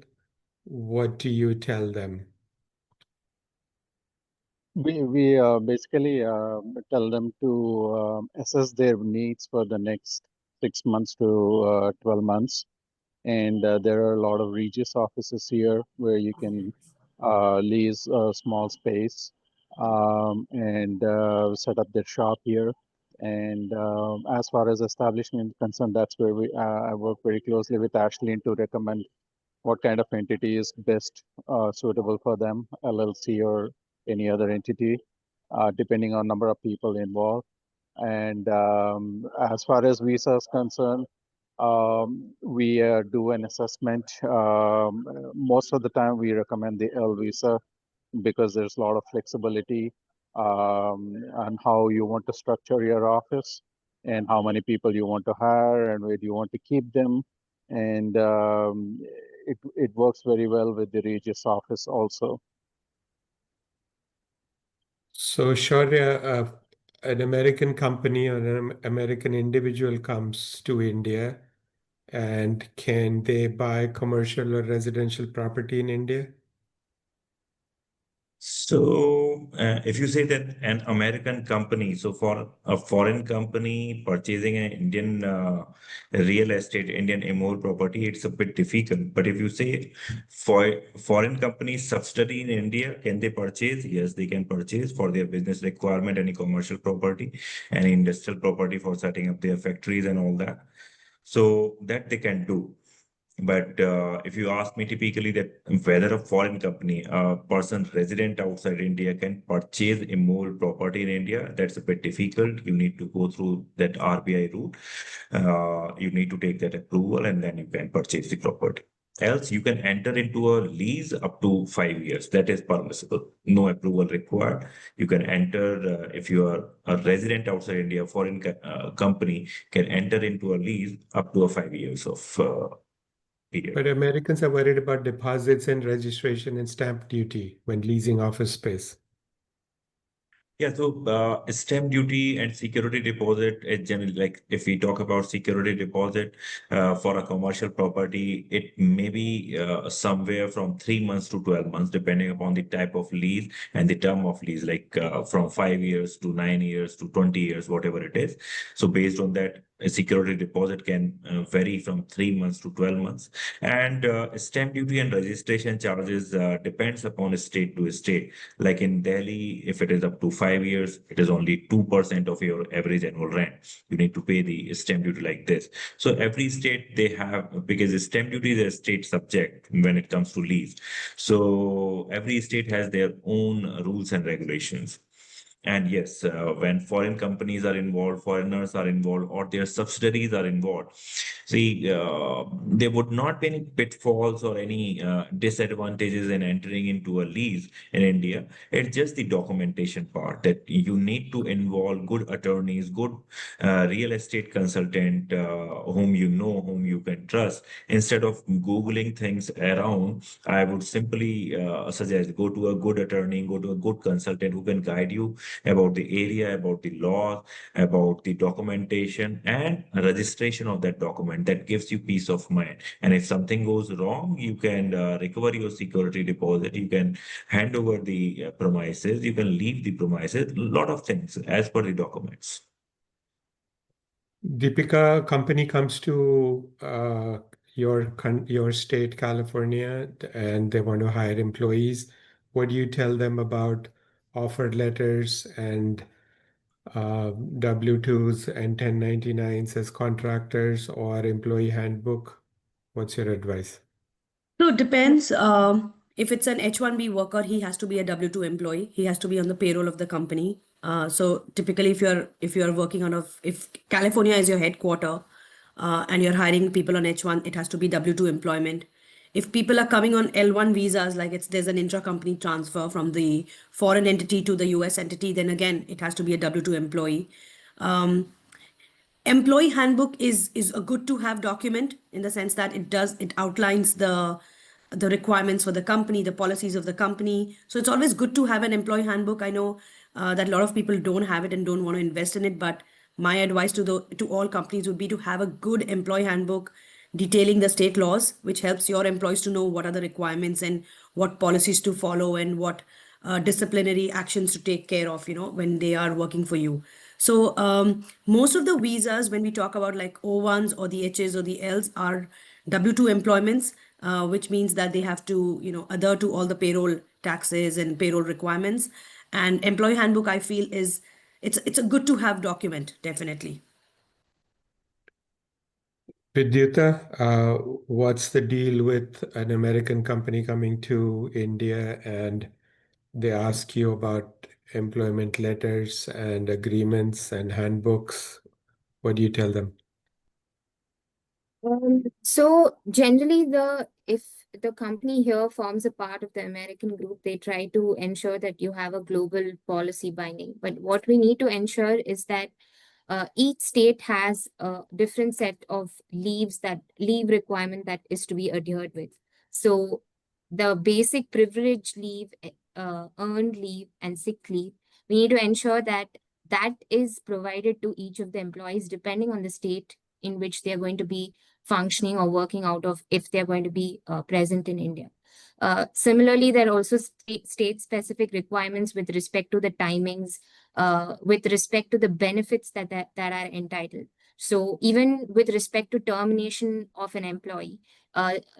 What do you tell them? We basically tell them to assess their needs for the next 6 months to 12 months. And there are a lot of Regis offices here where you can lease a small space and set up their shop here. And as far as establishment is concerned, that's where I work very closely with Ashleen to recommend what kind of entity is best suitable for them, LLC or any other entity, depending on number of people involved. And as far as visa is concerned, we do an assessment. Most of the time, we recommend the L visa because there's a lot of flexibility on how you want to structure your office and how many people you want to hire and where do you want to keep them. And it works very well with the Regis office also. So, Shaurya, an American company or an American individual comes to India, and can they buy commercial or residential property in India? So, if you say that an American company, so for a foreign company purchasing an Indian real estate, Indian immovable property, it's a bit difficult. But if you say for foreign companies subsidiary in India, can they purchase? Yes, they can purchase for their business requirement, any commercial property, any industrial property for setting up their factories and all that. So that they can do. But if you ask me typically that whether a foreign company, a person resident outside India can purchase immovable property in India, that's a bit difficult. You need to go through that RBI route. You need to take that approval and then you can purchase the property. Else, you can enter into a lease up to 5 years. That is permissible. No approval required. You can enter, if you are a resident outside India, foreign company can enter into a lease up to 5 years of period. But Americans are worried about deposits and registration and stamp duty when leasing office space. Yeah, so stamp duty and security deposit is generally, like if we talk about security deposit for a commercial property, it may be somewhere from 3 months to 12 months, depending upon the type of lease and the term of lease, like from 5 years to 9 years to 20 years, whatever it is. So based on that, a security deposit can vary from 3 months to 12 months. And stamp duty and registration charges depends upon state to state. Like in Delhi, if it is up to 5 years, it is only 2% of your average annual rent. You need to pay the stamp duty like this. So every state they have, because stamp duty is a state subject when it comes to lease. So every state has their own rules and regulations. And yes, when foreign companies are involved, foreigners are involved, or their subsidiaries are involved, see, there would not be any pitfalls or any disadvantages in entering into a lease in India. It's just the documentation part that you need to involve good attorneys, good real estate consultant whom you know, whom you can trust. Instead of Googling things around, I would simply suggest go to a good attorney, go to a good consultant who can guide you about the area, about the law, about the documentation and registration of that document. That gives you peace of mind. And if something goes wrong, you can recover your security deposit. You can hand over the premises. You can leave the premises. A lot of things as per the documents. Deepika, company comes to your state, California, and they want to hire employees. What do you tell them about offer letters and W-2s and 1099s as contractors or employee handbook? What's your advice? So it depends. If it's an H-1B worker, he has to be a W-2 employee. He has to be on the payroll of the company. So typically, if you're working if California is your headquarter, and you're hiring people on H-1, it has to be W-2 employment. If people are coming on L-1 visas, like there's an intra-company transfer from the foreign entity to the US entity, then again, it has to be a W-2 employee. Employee handbook is a good to have document in the sense that it outlines the requirements for the company, the policies of the company. So it's always good to have an employee handbook. I know that a lot of people don't have it and don't want to invest in it, but my advice to all companies would be to have a good employee handbook detailing the state laws, which helps your employees to know what are the requirements and what policies to follow and what disciplinary actions to take care of, when they are working for you. So most of the visas, when we talk about like O1s or the Hs or the Ls, are W-2 employments, which means that they have to, adhere to all the payroll taxes and payroll requirements. And employee handbook, I feel, it's a good to have document, definitely. Vidhyutha, what's the deal with an American company coming to India and they ask you about employment letters and agreements and handbooks? What do you tell them? So generally, if the company here forms a part of the American group, they try to ensure that you have a global policy binding. But what we need to ensure is that each state has a different set of leave requirement that is to be adhered with. So the basic privilege leave, earned leave, and sick leave, we need to ensure that that is provided to each of the employees depending on the state in which they're going to be functioning or working out of, if they're going to be present in India. Similarly, there are also state-specific requirements with respect to the timings, with respect to the benefits that are entitled. So even with respect to termination of an employee,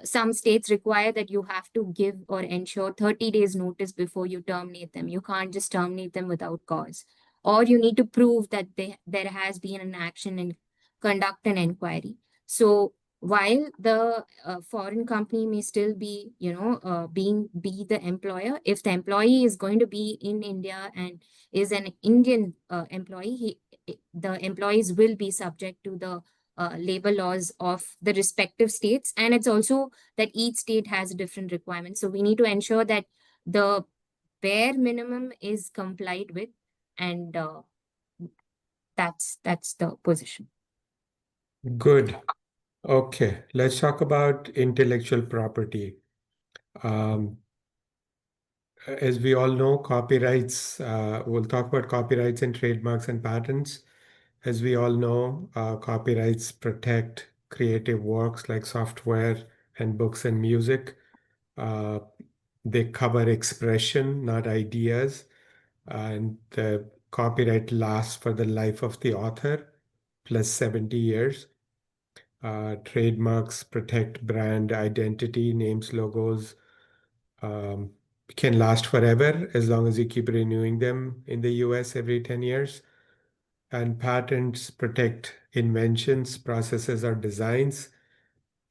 some states require that you have to give or ensure 30 days notice before you terminate them. You can't just terminate them without cause. Or you need to prove that there has been an action and conduct an inquiry. So while the foreign company may still be, be the employer, if the employee is going to be in India and is an Indian employee, the employees will be subject to the labor laws of the respective states. And it's also that each state has a different requirement. So we need to ensure that the bare minimum is complied with, and that's the position. Good. Okay, let's talk about intellectual property. As we all know, copyrights, we'll talk about copyrights and trademarks and patents. As we all know, copyrights protect creative works like software and books and music. They cover expression, not ideas. And the copyright lasts for the life of the author, plus 70 years. Trademarks protect brand identity, names, logos, can last forever as long as you keep renewing them in the US every 10 years. And patents protect inventions, processes, or designs,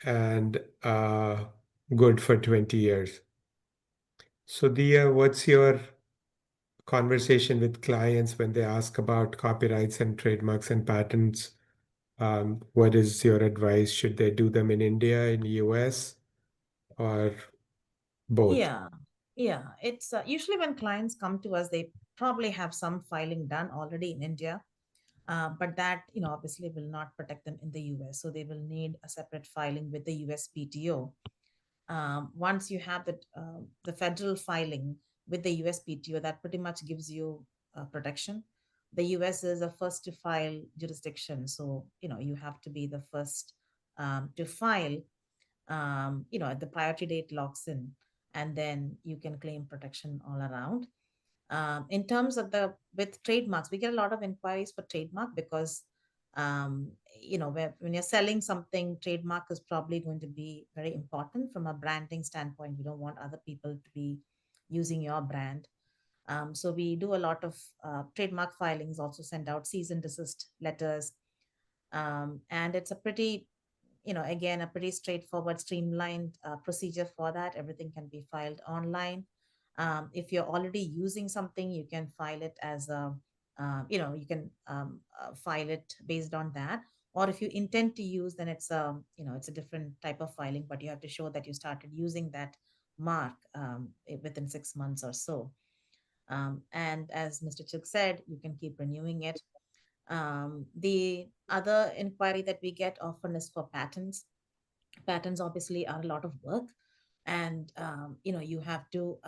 and good for 20 years. So, Diya, what's your conversation with clients when they ask about copyrights and trademarks and patents. What is your advice? Should they do them in India, in US, or both? Yeah. It's usually when clients come to us, they probably have some filing done already in India. But that, obviously will not protect them in the US. So they will need a separate filing with the US PTO. Once you have the federal filing with the US PTO, that pretty much gives you protection. The US is a first to file jurisdiction. So, you have to be the first to file, the priority date locks in, and then you can claim protection all around. In terms of with trademarks, we get a lot of inquiries for trademark because, when you're selling something, trademark is probably going to be very important from a branding standpoint. You don't want other people to be using your brand. So we do a lot of trademark filings, also send out cease and desist letters. And it's a pretty, again, a pretty straightforward, streamlined procedure for that. Everything can be filed online. If you're already using something, you can file it as you can file it based on that. Or if you intend to use, then it's it's a different type of filing, but you have to show that you started using that mark within 6 months or so. And as Mr. Chugh said, you can keep renewing it. The other inquiry that we get often is for patents. Patents obviously are a lot of work, and you have to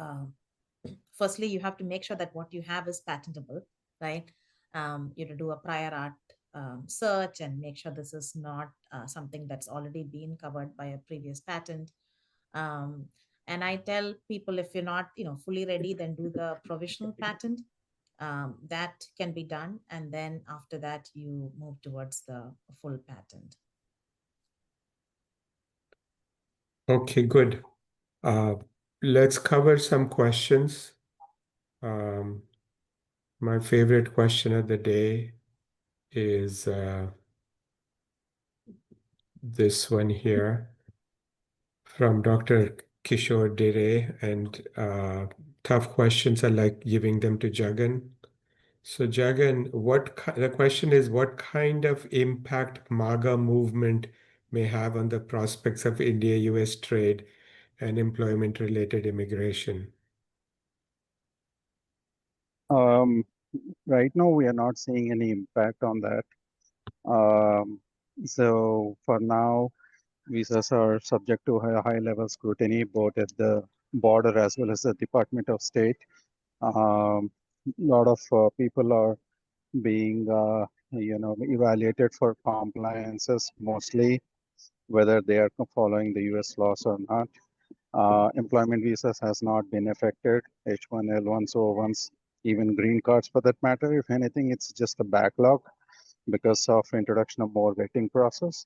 firstly, you have to make sure that what you have is patentable, right? You have to do a prior art search and make sure this is not something that's already been covered by a previous patent. And I tell people, if you're not, fully ready, then do the provisional patent. That can be done, and then after that, you move towards the full patent. Okay, good. Let's cover some questions. My favorite question of the day is this one here from Dr. Kishore Dire, and tough questions are like giving them to Jagan. So Jagan, the question is, what kind of impact MAGA movement may have on the prospects of India-US trade and employment-related immigration? Right now, we are not seeing any impact on that. So for now, visas are subject to high-level scrutiny, both at the border as well as the Department of State. A lot of people are being, evaluated for compliances, mostly whether they are following the U.S. laws or not. Employment visas has not been affected, H1, L1, so once even green cards for that matter. If anything, it's just a backlog because of introduction of more vetting process.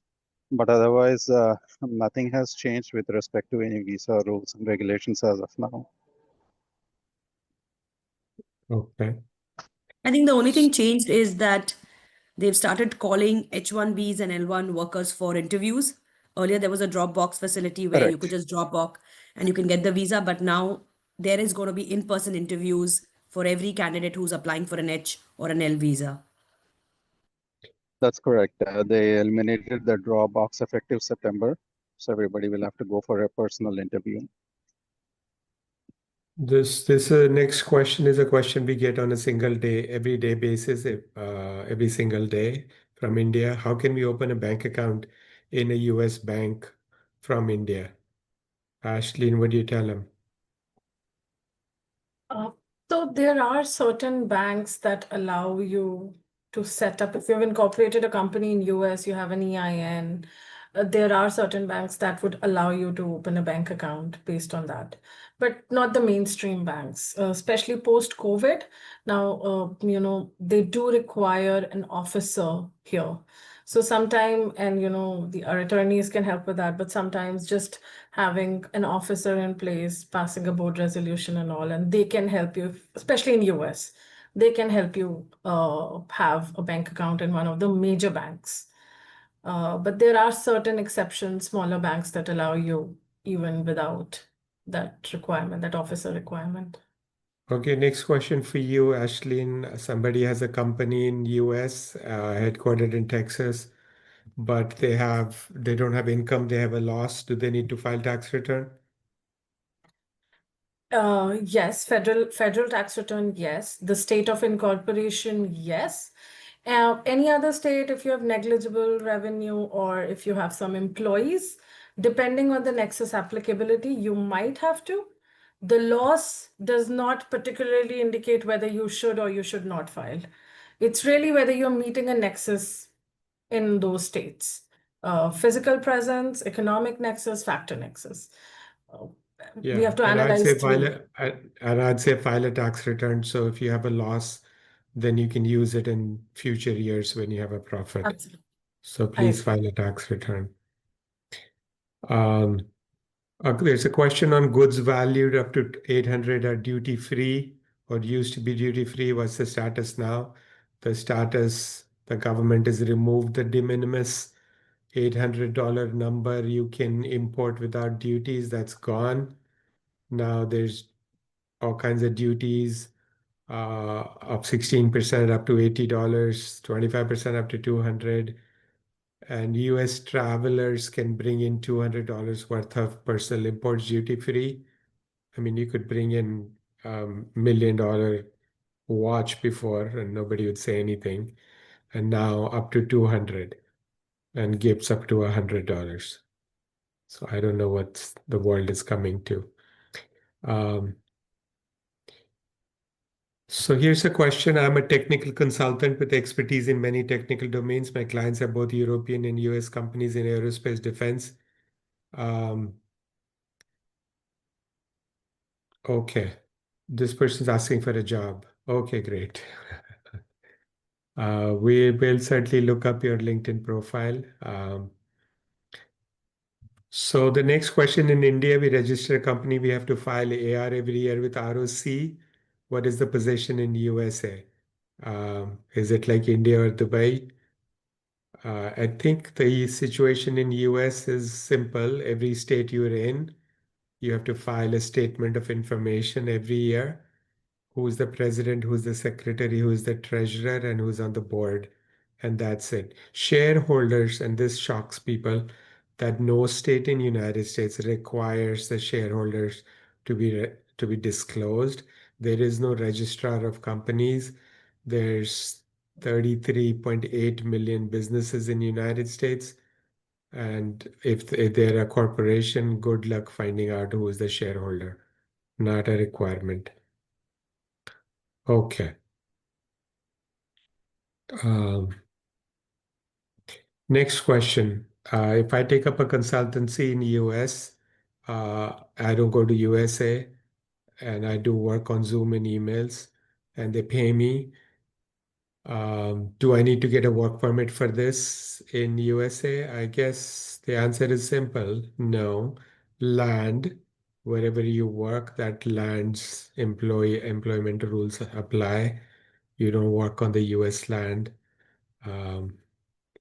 But otherwise, nothing has changed with respect to any visa rules and regulations as of now. Okay. I think the only thing changed is that they've started calling H1Bs and L1 workers for interviews. Earlier, there was a drop box facility where you could just drop off and you can get the visa. But now there is going to be in-person interviews for every candidate who's applying for an H or an L visa. That's correct. They eliminated the drop box effective September. So everybody will have to go for a personal interview. This next question is a question we get on a everyday basis, every single day from India. How can we open a bank account in a US bank from India? Ashleen, what do you tell them? So there are certain banks that allow you to set up, if you've incorporated a company in US, you have an EIN, there are certain banks that would allow you to open a bank account based on that, but not the mainstream banks, especially post-COVID. Now, they do require an officer here. So our attorneys can help with that, but sometimes just having an officer in place, passing a board resolution and all, and they can help you, especially in US, they can help you have a bank account in one of the major banks. But there are certain exceptions, smaller banks that allow you even without that requirement, that officer requirement. Okay, next question for you, Ashleen. Somebody has a company in US, headquartered in Texas, but they don't have income, they have a loss. Do they need to file tax return? Yes, federal tax return, yes. The state of incorporation, yes. Any other state, if you have negligible revenue or if you have some employees, depending on the nexus applicability, you might have to. The loss does not particularly indicate whether you should or you should not file. It's really whether you're meeting a nexus in those states. Physical presence, economic nexus, factor nexus. We Yeah, have to and I'd say analyze through. file a tax return. So if you have a loss, then you can use it in future years when you have a profit. Absolutely. So please file a tax return. There's a question on goods valued up to 800 are duty free or used to be duty free. What's the status now? The status, the government has removed the de minimis $800 number you can import without duties. That's gone. Now there's all kinds of duties, up 16% up to $80, 25% up to $200. And US travelers can bring in $200 worth of personal imports duty free. I mean, you could bring in $1 million watch before and nobody would say anything. And now up to 200 and gifts up to $100. So I don't know what the world is coming to. So here's a question. I'm a technical consultant with expertise in many technical domains. My clients are both European and US companies in aerospace defense. Okay. This person's asking for a job. Okay, great. We will certainly look up your LinkedIn profile. So the next question, in India, we register a company, we have to file AR every year with ROC. What is the position in USA? Is it like India or Dubai? I think the situation in US is simple. Every state you're in, you have to file a statement of information every year. Who's the president, who's the secretary, who's the treasurer, and who's on the board. And that's it. Shareholders, and this shocks people, that no state in United States requires the shareholders to be disclosed. There is no registrar of companies. There's 33.8 million businesses in the United States. And if they're a corporation, good luck finding out who is the shareholder. Not a requirement. Okay. Next question. If I take up a consultancy in US, I don't go to USA and I do work on Zoom and emails and they pay me. Do I need to get a work permit for this in USA? I guess the answer is simple. No. Land, wherever you work, that land's employment rules apply. You don't work on the US land. No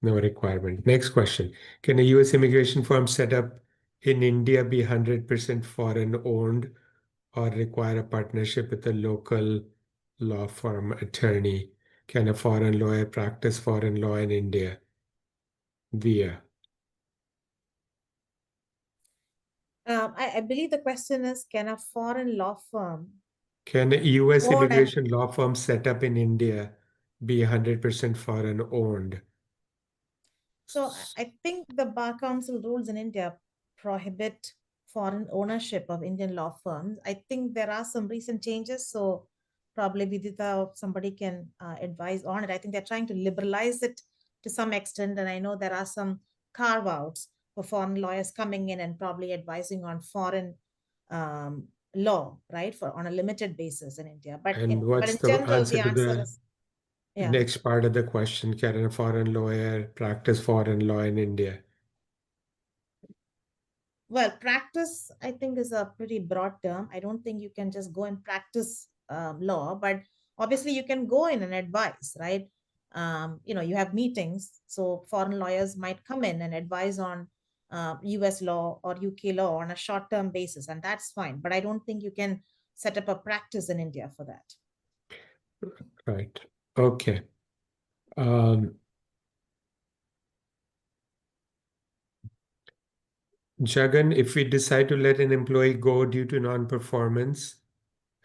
requirement. Next question. Can a US immigration firm set up in India be 100% foreign owned or require a partnership with a local law firm attorney? Can a foreign lawyer practice foreign law in India? Diya. I believe the question is, can a foreign law firm Can a US own and immigration law firm set up in India be 100% foreign owned? So I think the Bar Council rules in India prohibit foreign ownership of Indian law firms. I think there are some recent changes, so probably Vidhyutha or somebody can advise on it. I think they're trying to liberalize it to some extent, and I know there are some carve-outs for foreign lawyers coming in and probably advising on foreign law, right, for on a limited basis in India. But And in what's the general, the answer to answer the is yeah. next part of the question? Can a foreign lawyer practice foreign law in India? Well, practice, I think, is a pretty broad term. I don't think you can just go and practice law, but obviously you can go in and advise, right? You have meetings, so foreign lawyers might come in and advise on US law or UK law on a short-term basis, and that's fine. But I don't think you can set up a practice in India for that. Right. Okay. Jagan, if we decide to let an employee go due to non-performance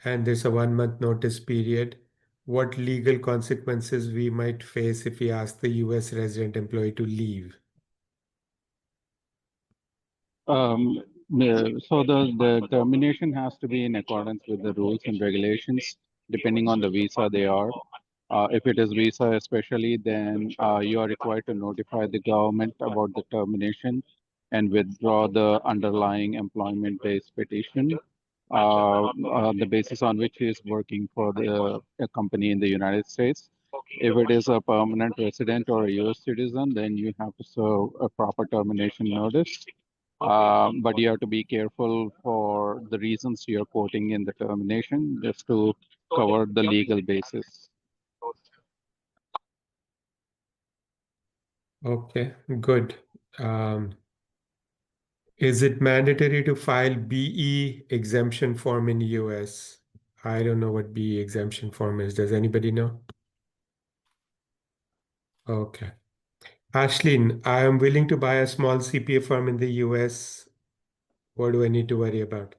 and there's a 1 month notice period, what legal consequences we might face if we ask the US resident employee to leave? So the termination has to be in accordance with the rules and regulations, depending on the visa they are. If it is visa especially, then you are required to notify the government about the termination and withdraw the underlying employment-based petition, the basis on which he is working for a company in the United States. If it is a permanent resident or a US citizen, then you have to serve a proper termination notice. But you have to be careful for the reasons you're quoting in the termination, just to cover the legal basis. Okay, good. Is it mandatory to file BE exemption form in US? I don't know what BE exemption form is. Does anybody know? Okay. Ashleen, I am willing to buy a small CPA firm in the US. What do I need to worry about?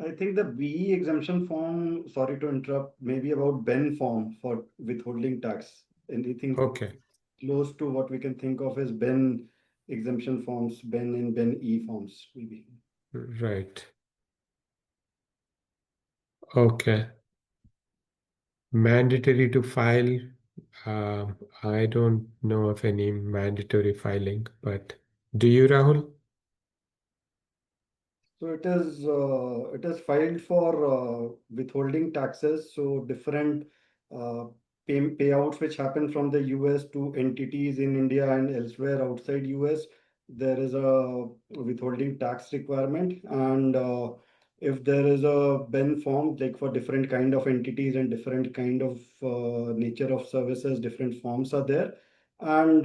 I think the BE exemption form, sorry to interrupt, maybe about Ben form for withholding tax. Anything Okay, close to what we can think of as Ben exemption forms, Ben and Ben E forms, maybe. right. Okay. Mandatory to file. I don't know of any mandatory filing, but do you, Rahul? So it is filed for withholding taxes. So different payouts which happen from the US to entities in India and elsewhere outside US, there is a withholding tax requirement. And if there is a Ben form, like for different kind of entities and different kind of nature of services, different forms are there. And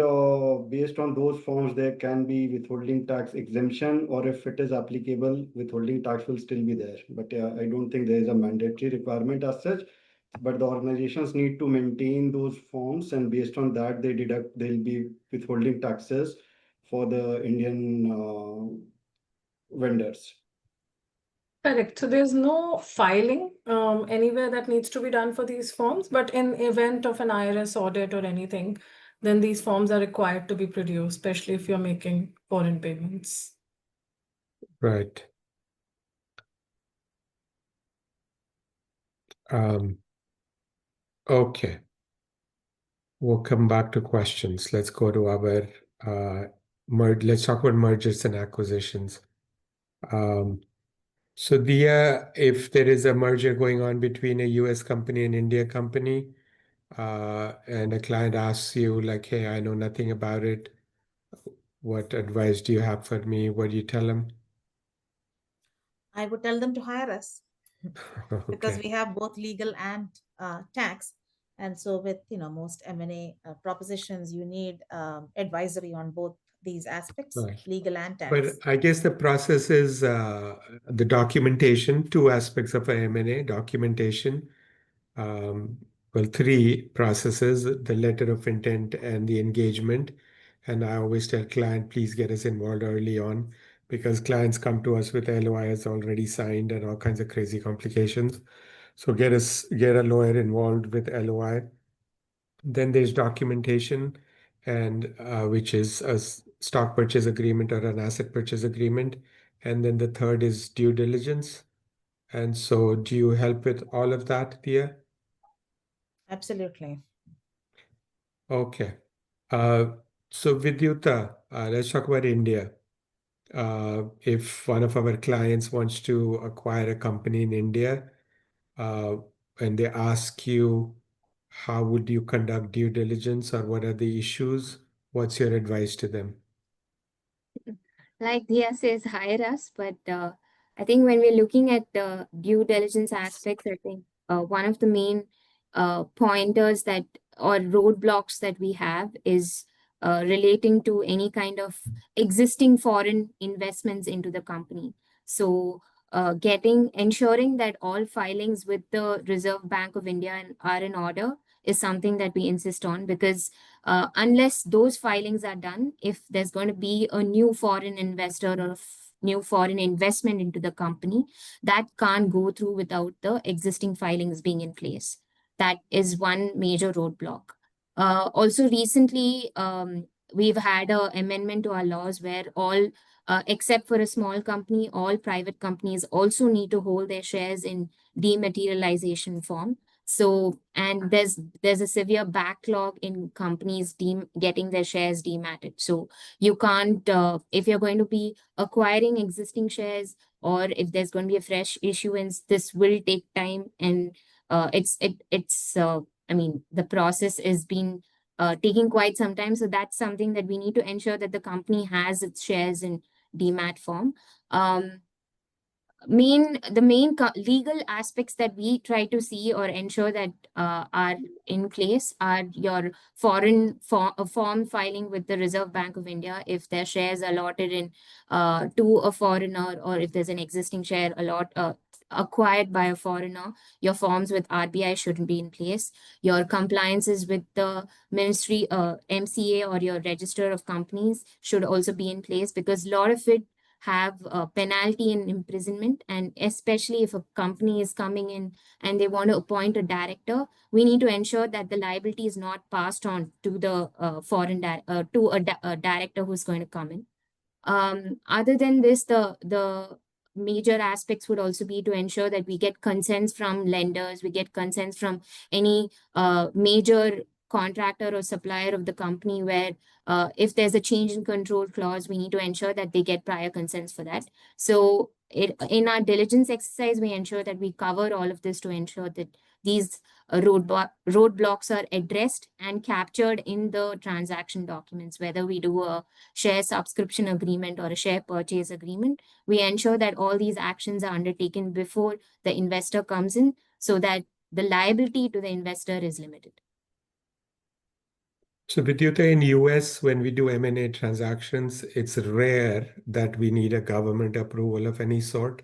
based on those forms, there can be withholding tax exemption, or if it is applicable, withholding tax will still be there. But I don't think there is a mandatory requirement as such. But the organizations need to maintain those forms, and based on that, they'll be withholding taxes for the Indian vendors. Correct. So there's no filing anywhere that needs to be done for these forms, but in event of an IRS audit or anything, then these forms are required to be produced, especially if you're making foreign payments. Right. Okay. We'll come back to questions. Let's go to our let's talk about mergers and acquisitions. So Diya, if there is a merger going on between a US company and India company, and a client asks you like, hey, I know nothing about it. What advice do you have for me? What do you tell them? I would tell them to hire us because Okay. we have both legal and tax. And so with most M&A propositions, you need advisory on both these aspects, Right. legal and But tax. I guess the process is the documentation, two aspects of a M&A documentation. Well, three processes, the letter of intent and the engagement. And I always tell client, please get us involved early on because clients come to us with LOIs already signed and all kinds of crazy complications. So get a lawyer involved with LOI. Then there's documentation, and which is a stock purchase agreement or an asset purchase agreement. And then the third is due diligence. And so do you help with all of that, Diya? Absolutely. Okay. So Vidhyutha, let's talk about India. If one of our clients wants to acquire a company in India, and they ask you, how would you conduct due diligence or what are the issues? What's your advice to them? Like Diya says, hire us. But I think when we're looking at the due diligence aspects, I think one of the main pointers that or roadblocks that we have is relating to any kind of existing foreign investments into the company. So ensuring that all filings with the Reserve Bank of India are in order is something that we insist on, because unless those filings are done, if there's going to be a new foreign investor or new foreign investment into the company, that can't go through without the existing filings being in place. That is one major roadblock. Also, recently, we've had an amendment to our laws where all, except for a small company, all private companies also need to hold their shares in dematerialization form. So, and there's a severe backlog in companies getting their shares dematted. So you can't, if you're going to be acquiring existing shares, or if there's going to be a fresh issuance, this will take time, and I mean, the process has been taking quite some time. So that's something that we need to ensure that the company has its shares in demat form. The main legal aspects that we try to see or ensure that are in place are your foreign form filing with the Reserve Bank of India if their shares are allotted in to a foreigner, or if there's an existing share acquired by a foreigner. Your forms with RBI shouldn't be in place. Your compliances with the ministry, MCA, or your register of companies should also be in place, because a lot of it have a penalty and imprisonment. And especially if a company is coming in and they want to appoint a director, we need to ensure that the liability is not passed on to the a director who's going to come in. Other than this, the major aspects would also be to ensure that we get consents from lenders, we get consents from any major contractor or supplier of the company, where if there's a change in control clause, we need to ensure that they get prior consents for that. So in our diligence exercise, we ensure that we cover all of this to ensure that these roadblocks are addressed and captured in the transaction documents. Whether we do a share subscription agreement or a share purchase agreement, we ensure that all these actions are undertaken before the investor comes in, so that the liability to the investor is limited. So Vidhyutha, in US, when we do M&A transactions, it's rare that we need a government approval of any sort.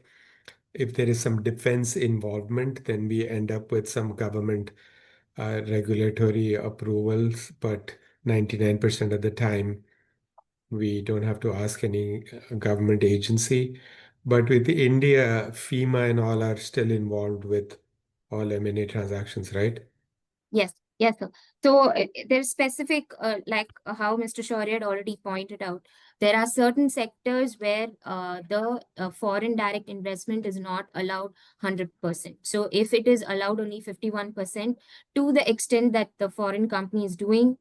If there is some defense involvement, then we end up with some government regulatory approvals, but 99% of the time, we don't have to ask any government agency. But with India, FEMA and all are still involved with all M&A transactions, right? Yes, yes, sir. So there's specific, like how Mr. Shaurya had already pointed out, there are certain sectors where the foreign direct investment is not allowed 100%. So if it is allowed only 51%, to the extent that the foreign company is doing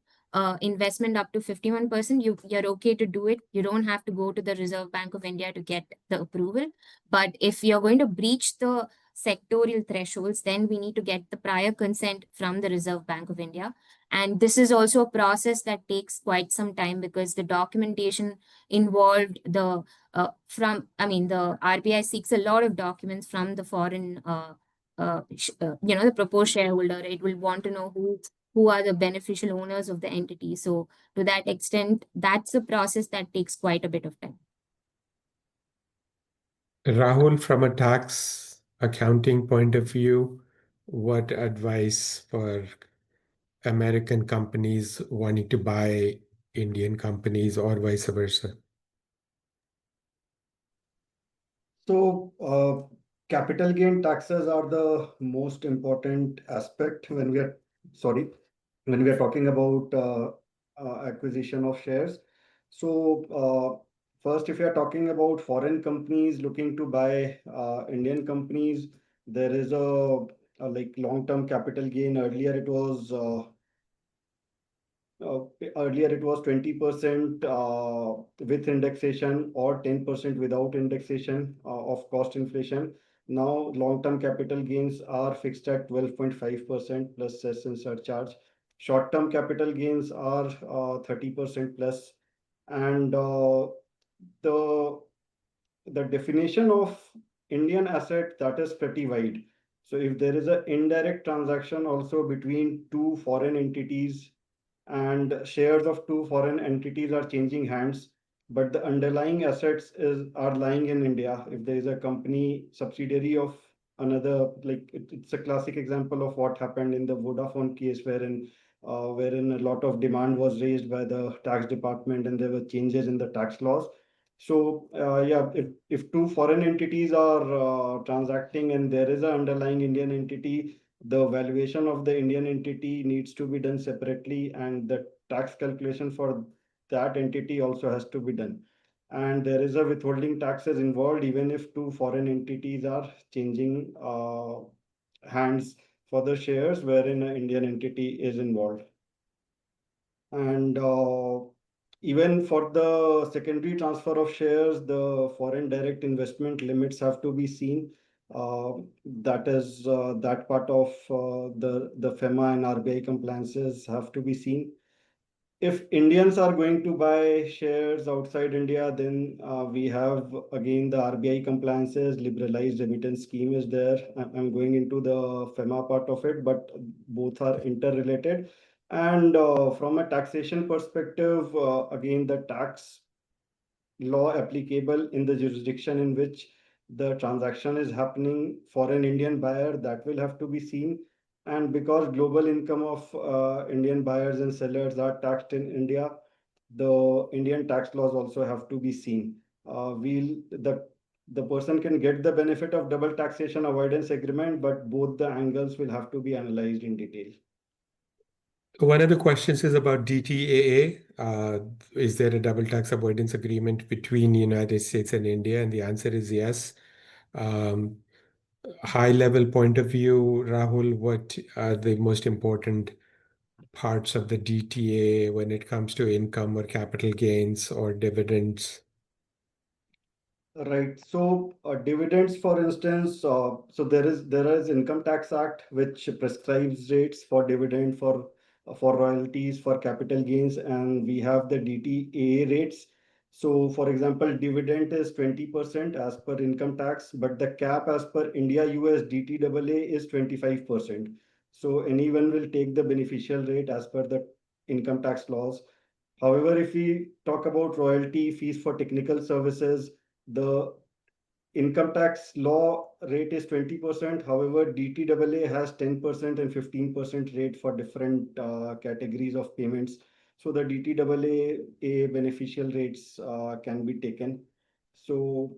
investment up to 51%, you're okay to do it. You don't have to go to the Reserve Bank of India to get the approval. But if you're going to breach the sectorial thresholds, then we need to get the prior consent from the Reserve Bank of India. And this is also a process that takes quite some time, because the documentation involved, the RBI seeks a lot of documents from the foreign, the proposed shareholder. It will want to know who are the beneficial owners of the entity. So to that extent, that's a process that takes quite a bit of time. Rahul, from a tax accounting point of view, what advice for American companies wanting to buy Indian companies or vice versa? So, capital gain taxes are the most important aspect when we are talking about acquisition of shares. So, first, if you are talking about foreign companies looking to buy Indian companies, there is a like long-term capital gain. Earlier it was 20% with indexation, or 10% without indexation of cost inflation. Now long-term capital gains are fixed at 12.5% plus cess and surcharge. Short-term capital gains are 30% plus. And the definition of Indian asset, that is pretty wide. So if there is an indirect transaction also between two foreign entities, and shares of two foreign entities are changing hands, but the underlying assets are lying in India. If there is a company subsidiary of another, like it's a classic example of what happened in the Vodafone case, wherein a lot of demand was raised by the tax department and there were changes in the tax laws. So yeah, if two foreign entities are transacting and there is an underlying Indian entity, the valuation of the Indian entity needs to be done separately, and the tax calculation for that entity also has to be done. And there is a withholding taxes involved even if two foreign entities are changing hands for the shares wherein an Indian entity is involved. And even for the secondary transfer of shares, the foreign direct investment limits have to be seen. That is that part of the FEMA and RBI compliances have to be seen. If Indians are going to buy shares outside India, then we have again the RBI compliances, liberalized remittance scheme is there. I'm going into the FEMA part of it, but both are interrelated. And from a taxation perspective, again, the tax law applicable in the jurisdiction in which the transaction is happening for an Indian buyer, that will have to be seen. And because global income of Indian buyers and sellers are taxed in India, the Indian tax laws also have to be seen. The person can get the benefit of double taxation avoidance agreement, but both the angles will have to be analyzed in detail. One of the questions is about DTAA. Is there a double tax avoidance agreement between the United States and India? And the answer is yes. High level point of view, Rahul, what are the most important parts of the DTA when it comes to income or capital gains or dividends? Right. So dividends, for instance, so there is Income Tax Act which prescribes rates for dividend for royalties for capital gains, and we have the DTA rates. So, for example, dividend is 20% as per income tax, but the cap as per India US DTAA is 25%. So anyone will take the beneficial rate as per the income tax laws. However, if we talk about royalty fees for technical services, the income tax law rate is 20%. However, DTAA has 10% and 15% rate for different categories of payments. So the DTAA beneficial rates can be taken. So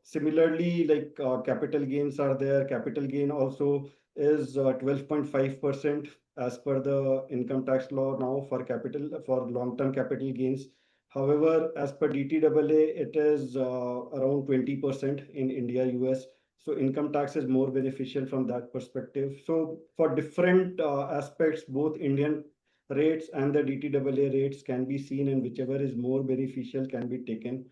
similarly, like capital gains are there. Capital gain also is 12.5% as per the income tax law now for long-term capital gains. However, as per DTAA, it is around 20% in India, US. So income tax is more beneficial from that perspective. So for different aspects, both Indian rates and the DTAA rates can be seen, and whichever is more beneficial can be taken.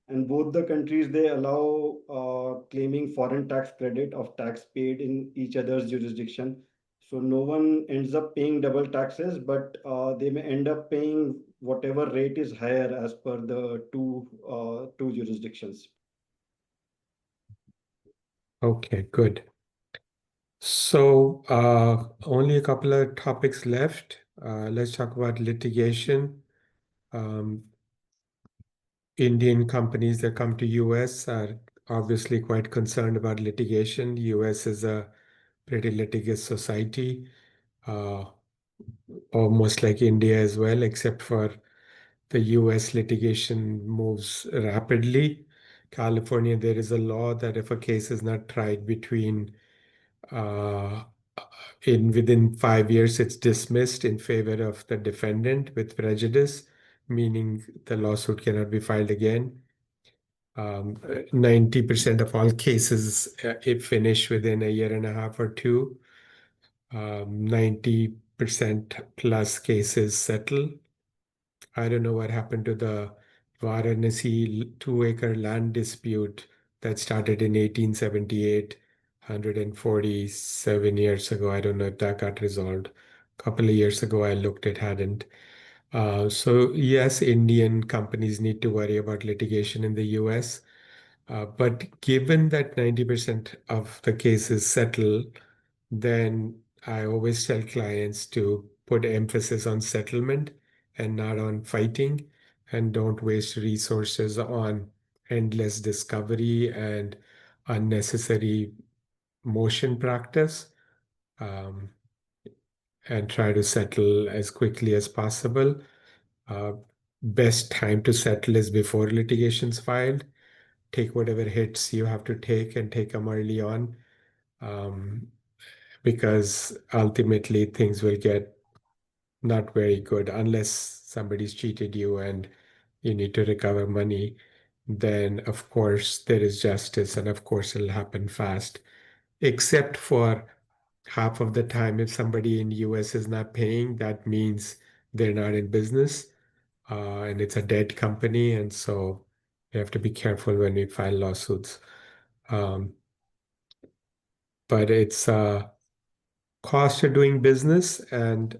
And both the countries, they allow claiming foreign tax credit of tax paid in each other's jurisdiction. So no one ends up paying double taxes, but they may end up paying whatever rate is higher as per the two jurisdictions. Okay, good. So only a couple of topics left. Let's talk about litigation. Indian companies that come to US are obviously quite concerned about litigation. US is a pretty litigious society, almost like India as well, except for the US litigation moves rapidly. California, there is a law that if a case is not tried uh, within 5 years, it's dismissed in favor of the defendant with prejudice, meaning the lawsuit cannot be filed again. 90% of all cases it finish within a year and a half or two. 90% plus cases settle. I don't know what happened to the Varanasi 2-acre land dispute that started in 1878, 147 years ago. I don't know if that got resolved. A couple of years ago, I looked, it hadn't. So yes, Indian companies need to worry about litigation in the US. But given that 90% of the cases settle, then I always tell clients to put emphasis on settlement and not on fighting, and don't waste resources on endless discovery and unnecessary motion practice. And try to settle as quickly as possible. Best time to settle is before litigation's filed. Take whatever hits you have to take and take them early on, because ultimately things will get not very good unless somebody's cheated you and you need to recover money. Then, of course, there is justice, and of course, it'll happen fast. Except for half of the time, if somebody in US is not paying, that means they're not in business, and it's a dead company, and so you have to be careful when we file lawsuits. But it's cost of doing business and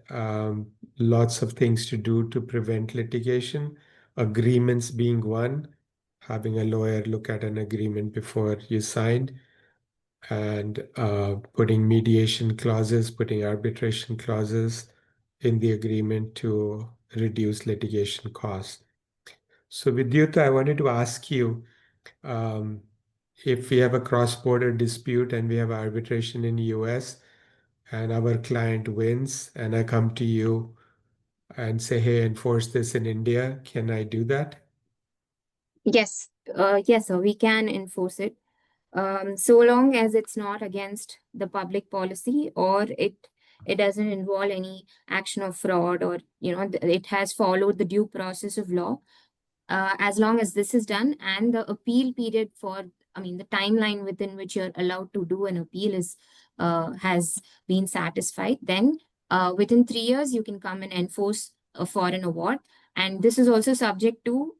lots of things to do to prevent litigation. Agreements being one, having a lawyer look at an agreement before you sign, and putting mediation clauses, putting arbitration clauses in the agreement to reduce litigation costs. So Vidhyutha, I wanted to ask you, if we have a cross-border dispute and we have arbitration in the US and our client wins and I come to you and say, hey, enforce this in India, can I do that? Yes, yes, sir, we can enforce it. So long as it's not against the public policy or it doesn't involve any action of fraud, or it has followed the due process of law. As long as this is done and the appeal period the timeline within which you're allowed to do an appeal has been satisfied, then within 3 years you can come and enforce a foreign award. And this is also subject to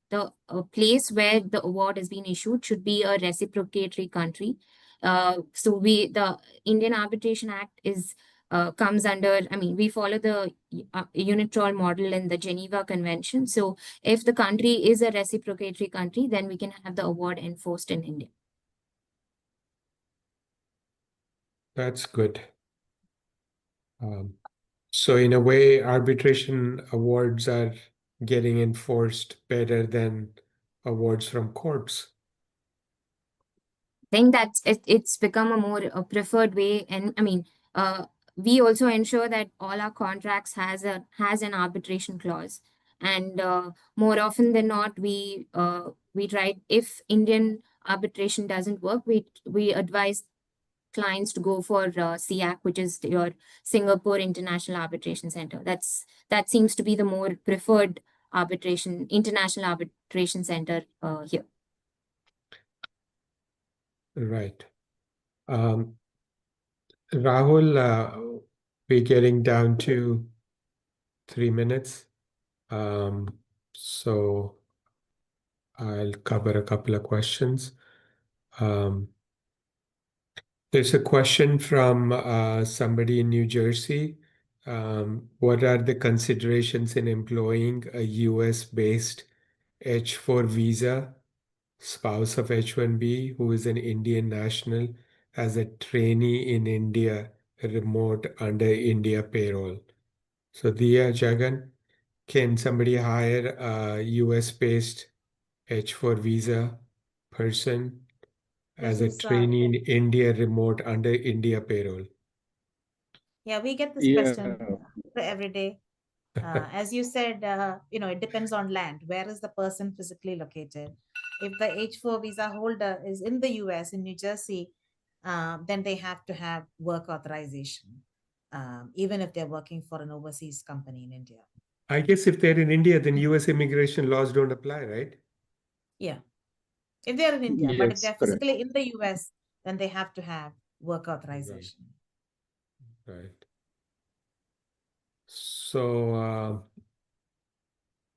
the place where the award has been issued should be a reciprocatory country. So the Indian Arbitration Act comes under, we follow the unitrol model in the Geneva Convention. So if the country is a reciprocatory country, then we can have the award enforced in India. That's good. So in a way, arbitration awards are getting enforced better than awards from courts. I think it's become a more preferred way. And we also ensure that all our contracts has an arbitration clause. And more often than not, we try, if Indian arbitration doesn't work, we advise clients to go for SIAC, which is your Singapore International Arbitration Center. That seems to be the more preferred international arbitration center here. Right. Rahul, we're getting down to 3 minutes. So I'll cover a couple of questions. There's a question from somebody in New Jersey. What are the considerations in employing a US-based H-4 visa spouse of H-1B who is an Indian national as a trainee in India, remote under India payroll? So Diya, Jagan, can somebody hire a US-based H-4 visa person as a This is trainee in India, remote under India payroll? yeah, we get this Yeah, question every day. As you said, it depends on land. Where is the person physically located? If the H4 visa holder is in the US, in New Jersey, then they have to have work authorization, even if they're working for an overseas company in India. I guess if they're in India, then US immigration laws don't apply, right? Yeah, if they're in India, but if yes, they're correct. physically in the US, then they have to have work authorization. Right. So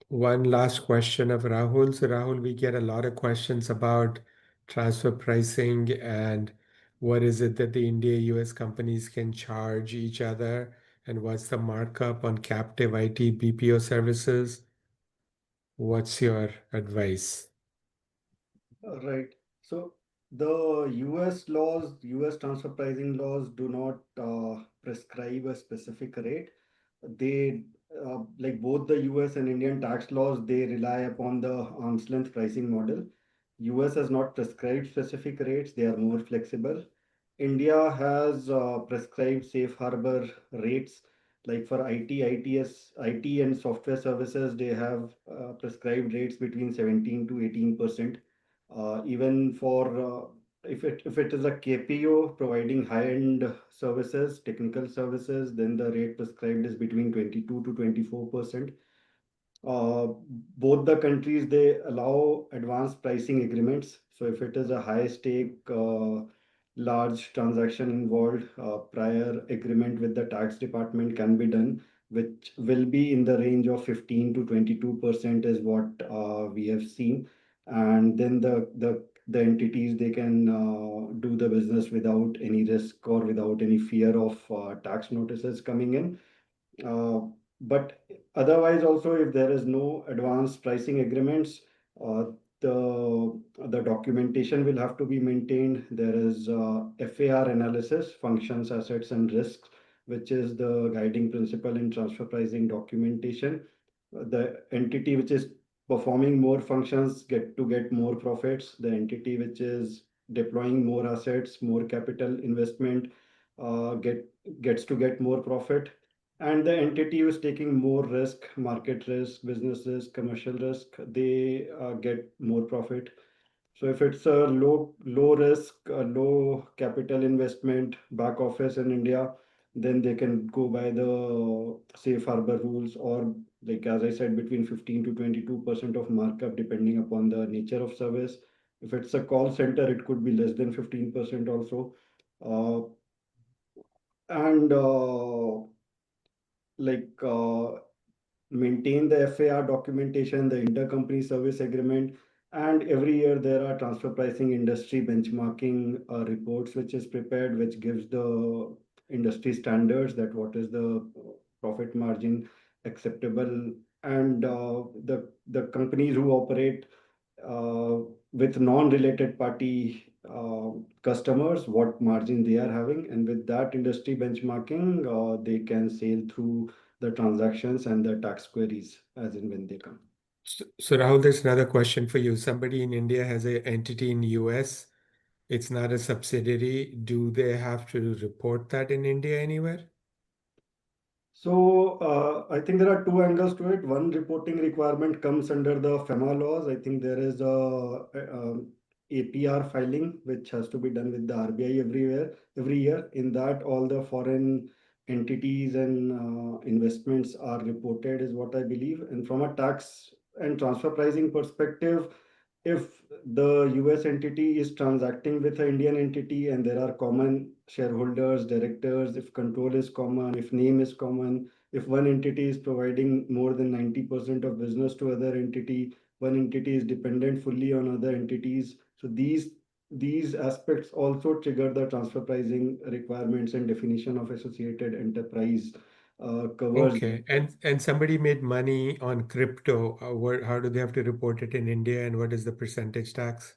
one last question of Rahul. So Rahul, we get a lot of questions about transfer pricing and what is it that the India-US companies can charge each other, and what's the markup on captive IT BPO services? What's your advice? Right. So the US laws, US transfer pricing laws do not prescribe a specific rate. They like both the US and Indian tax laws, they rely upon the arm's length pricing model. US has not prescribed specific rates, they are more flexible. India has prescribed safe harbor rates, like for IT and software services, they have prescribed rates between 17 to 18%. Even for if it is a KPO providing high-end services, technical services, then the rate prescribed is between 22 to 24%. Uh, Both the countries, they allow advanced pricing agreements. So if it is a high stake, large transaction involved, prior agreement with the tax department can be done, which will be in the range of 15 to 22% is what we have seen. And then the entities, they can do the business without any risk or without any fear of tax notices coming in. Uh, but otherwise, also, if there is no advanced pricing agreements, uh, the documentation will have to be maintained. There is FAR analysis, functions, assets, and risks, which is the guiding principle in transfer pricing documentation. The entity which is performing more functions get more profits. The entity which is deploying more assets, more capital investment, gets to get more profit, and the entity who is taking more risk, market risk, business risk, commercial risk, they get more profit. So if it's a low risk, low capital investment back office in India, then they can go by the safe harbor rules, or like as I said, between 15 to 22% of markup depending upon the nature of service. If it's a call center, it could be less than 15% also. Uh, and like maintain the FAR documentation, the intercompany service agreement, and every year there are transfer pricing industry benchmarking reports which is prepared, which gives the industry standards that what is the profit margin acceptable, and the companies who operate uh, with non-related party customers, what margin they are having, and with that industry benchmarking, they can sail through the transactions and the tax queries as and when they come. So Rahul, there's another question for you. Somebody in India has an entity in US. It's not a subsidiary. Do they have to report that in India anywhere? So I think there are two angles to it. One, reporting requirement comes under the FEMA laws. I think there is a APR filing which has to be done with the RBI every year. In that, all the foreign entities and investments are reported, is what I believe. And from a tax and transfer pricing perspective, if the US entity is transacting with an Indian entity and there are common shareholders, directors, if control is common, if name is common, if one entity is providing more than 90% of business to other entity, one entity is dependent fully on other entities. So these aspects also trigger the transfer pricing requirements, and definition of associated enterprise covers. Okay, and somebody made money on crypto. How do they have to report it in India, and what is the percentage tax?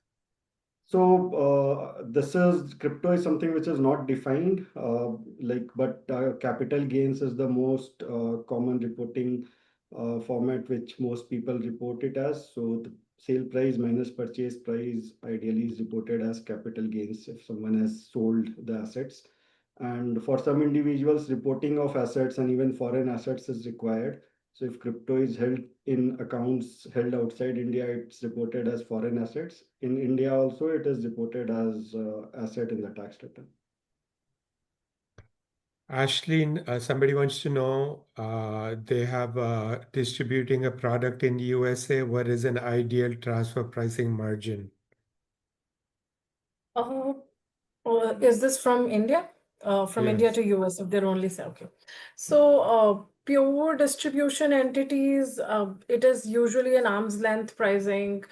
So this is crypto is something which is not defined, but capital gains is the most common reporting format which most people report it as. So the sale price minus purchase price ideally is reported as capital gains if someone has sold the assets. And for some individuals, reporting of assets and even foreign assets is required. So if crypto is held in accounts held outside India, it's reported as foreign assets. In India also, it is reported as asset in the tax return. Ashleen, somebody wants to know, they have distributing a product in USA. What is an ideal transfer pricing margin? Is this from India? From India Yes. to US, if they're only okay. So pure distribution entities, it is usually an arm's length pricing.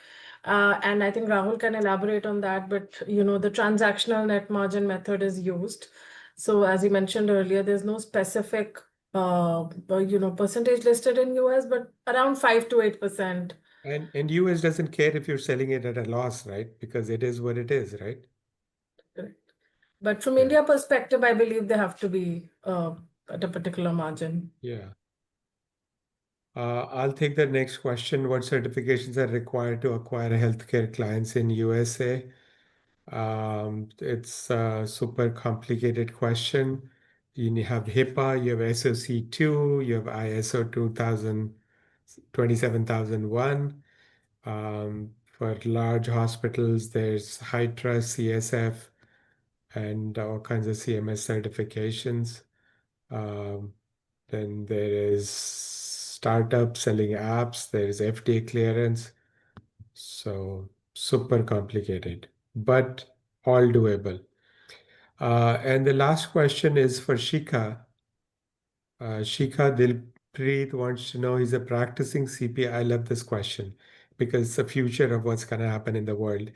And I think Rahul can elaborate on that, but the transactional net margin method is used. So as you mentioned earlier, there's no specific percentage listed in US, but around 5 to 8%. And US doesn't care if you're selling it at a loss, right? Because it is what it is, right? Correct. But from Yeah. India perspective, I believe they have to be at a particular margin. Yeah. I'll take the next question. What certifications are required to acquire healthcare clients in USA? It's a super complicated question. You have HIPAA, you have SOC2, you have ISO 27001. For large hospitals, there's HITRUST, CSF, and all kinds of CMS certifications. Then there is startup selling apps, there is FDA clearance. So super complicated, but all doable. And the last question is for Shikha. Shikha Dilpreet wants to know, he's a practicing CPA. I love this question because it's the future of what's going to happen in the world.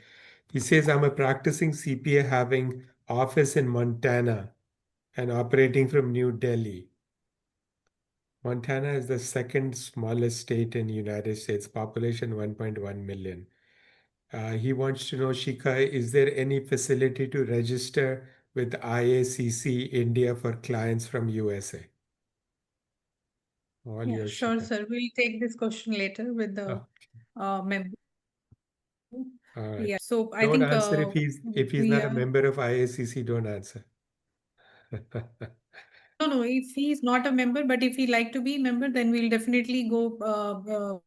He says, I'm a practicing CPA having office in Montana and operating from New Delhi. Montana is the second smallest state in the United States, population 1.1 million. He wants to know, Shikha, is there any facility to register with IACC India for clients from USA? All Yeah, yours, sure, Shikha. sir. We'll take this question later with the member. All right. Yeah, so I Don't think answer if he's we not a are. member of IACC. Don't answer. No, if he's not a member, but if he like to be a member, then we'll definitely go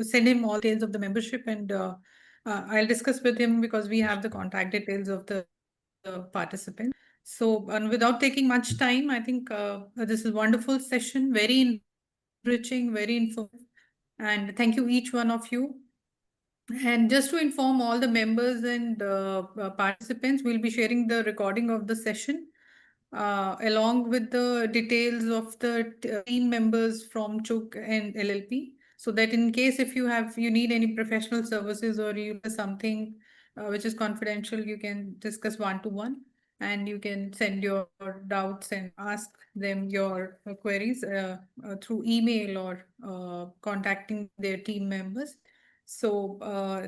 send him all details of the membership, and I'll discuss with him because we have the contact details of the participants. So, and without taking much time, I think this is a wonderful session, very enriching, very informative, and thank you each one of you. And just to inform all the members and participants, we'll be sharing the recording of the session along with the details of the team members from Chugh and LLP, so that in case if you need any professional services or you have something which is confidential, you can discuss one-to-one, and you can send your doubts and ask them your queries through email or contacting their team members. So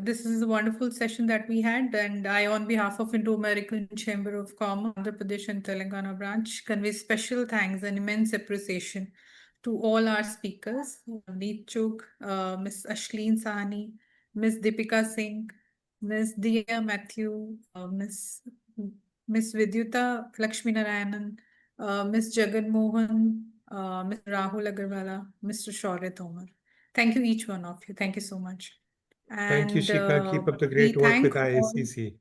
this is a wonderful session that we had, and I, on behalf of Indo-American Chamber of Commerce, Andhra Pradesh and Telangana branch, convey special thanks and immense appreciation to all our speakers, Chugh, Ms. Ashleen Sahni, Ms. Deepika Singh, Ms. Diya Mathews, Ms. Vidhyutha Lakshmi Narayanan, Ms. Jagan Mohan, Mr. Rahul Agarwala, Mr. Shaurya Tomar. Thank you, each one of you. Thank you so much. Thank you, Shikha. Keep up the We great work with thank all. IACC.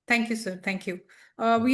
Thank you, sir. Thank you. We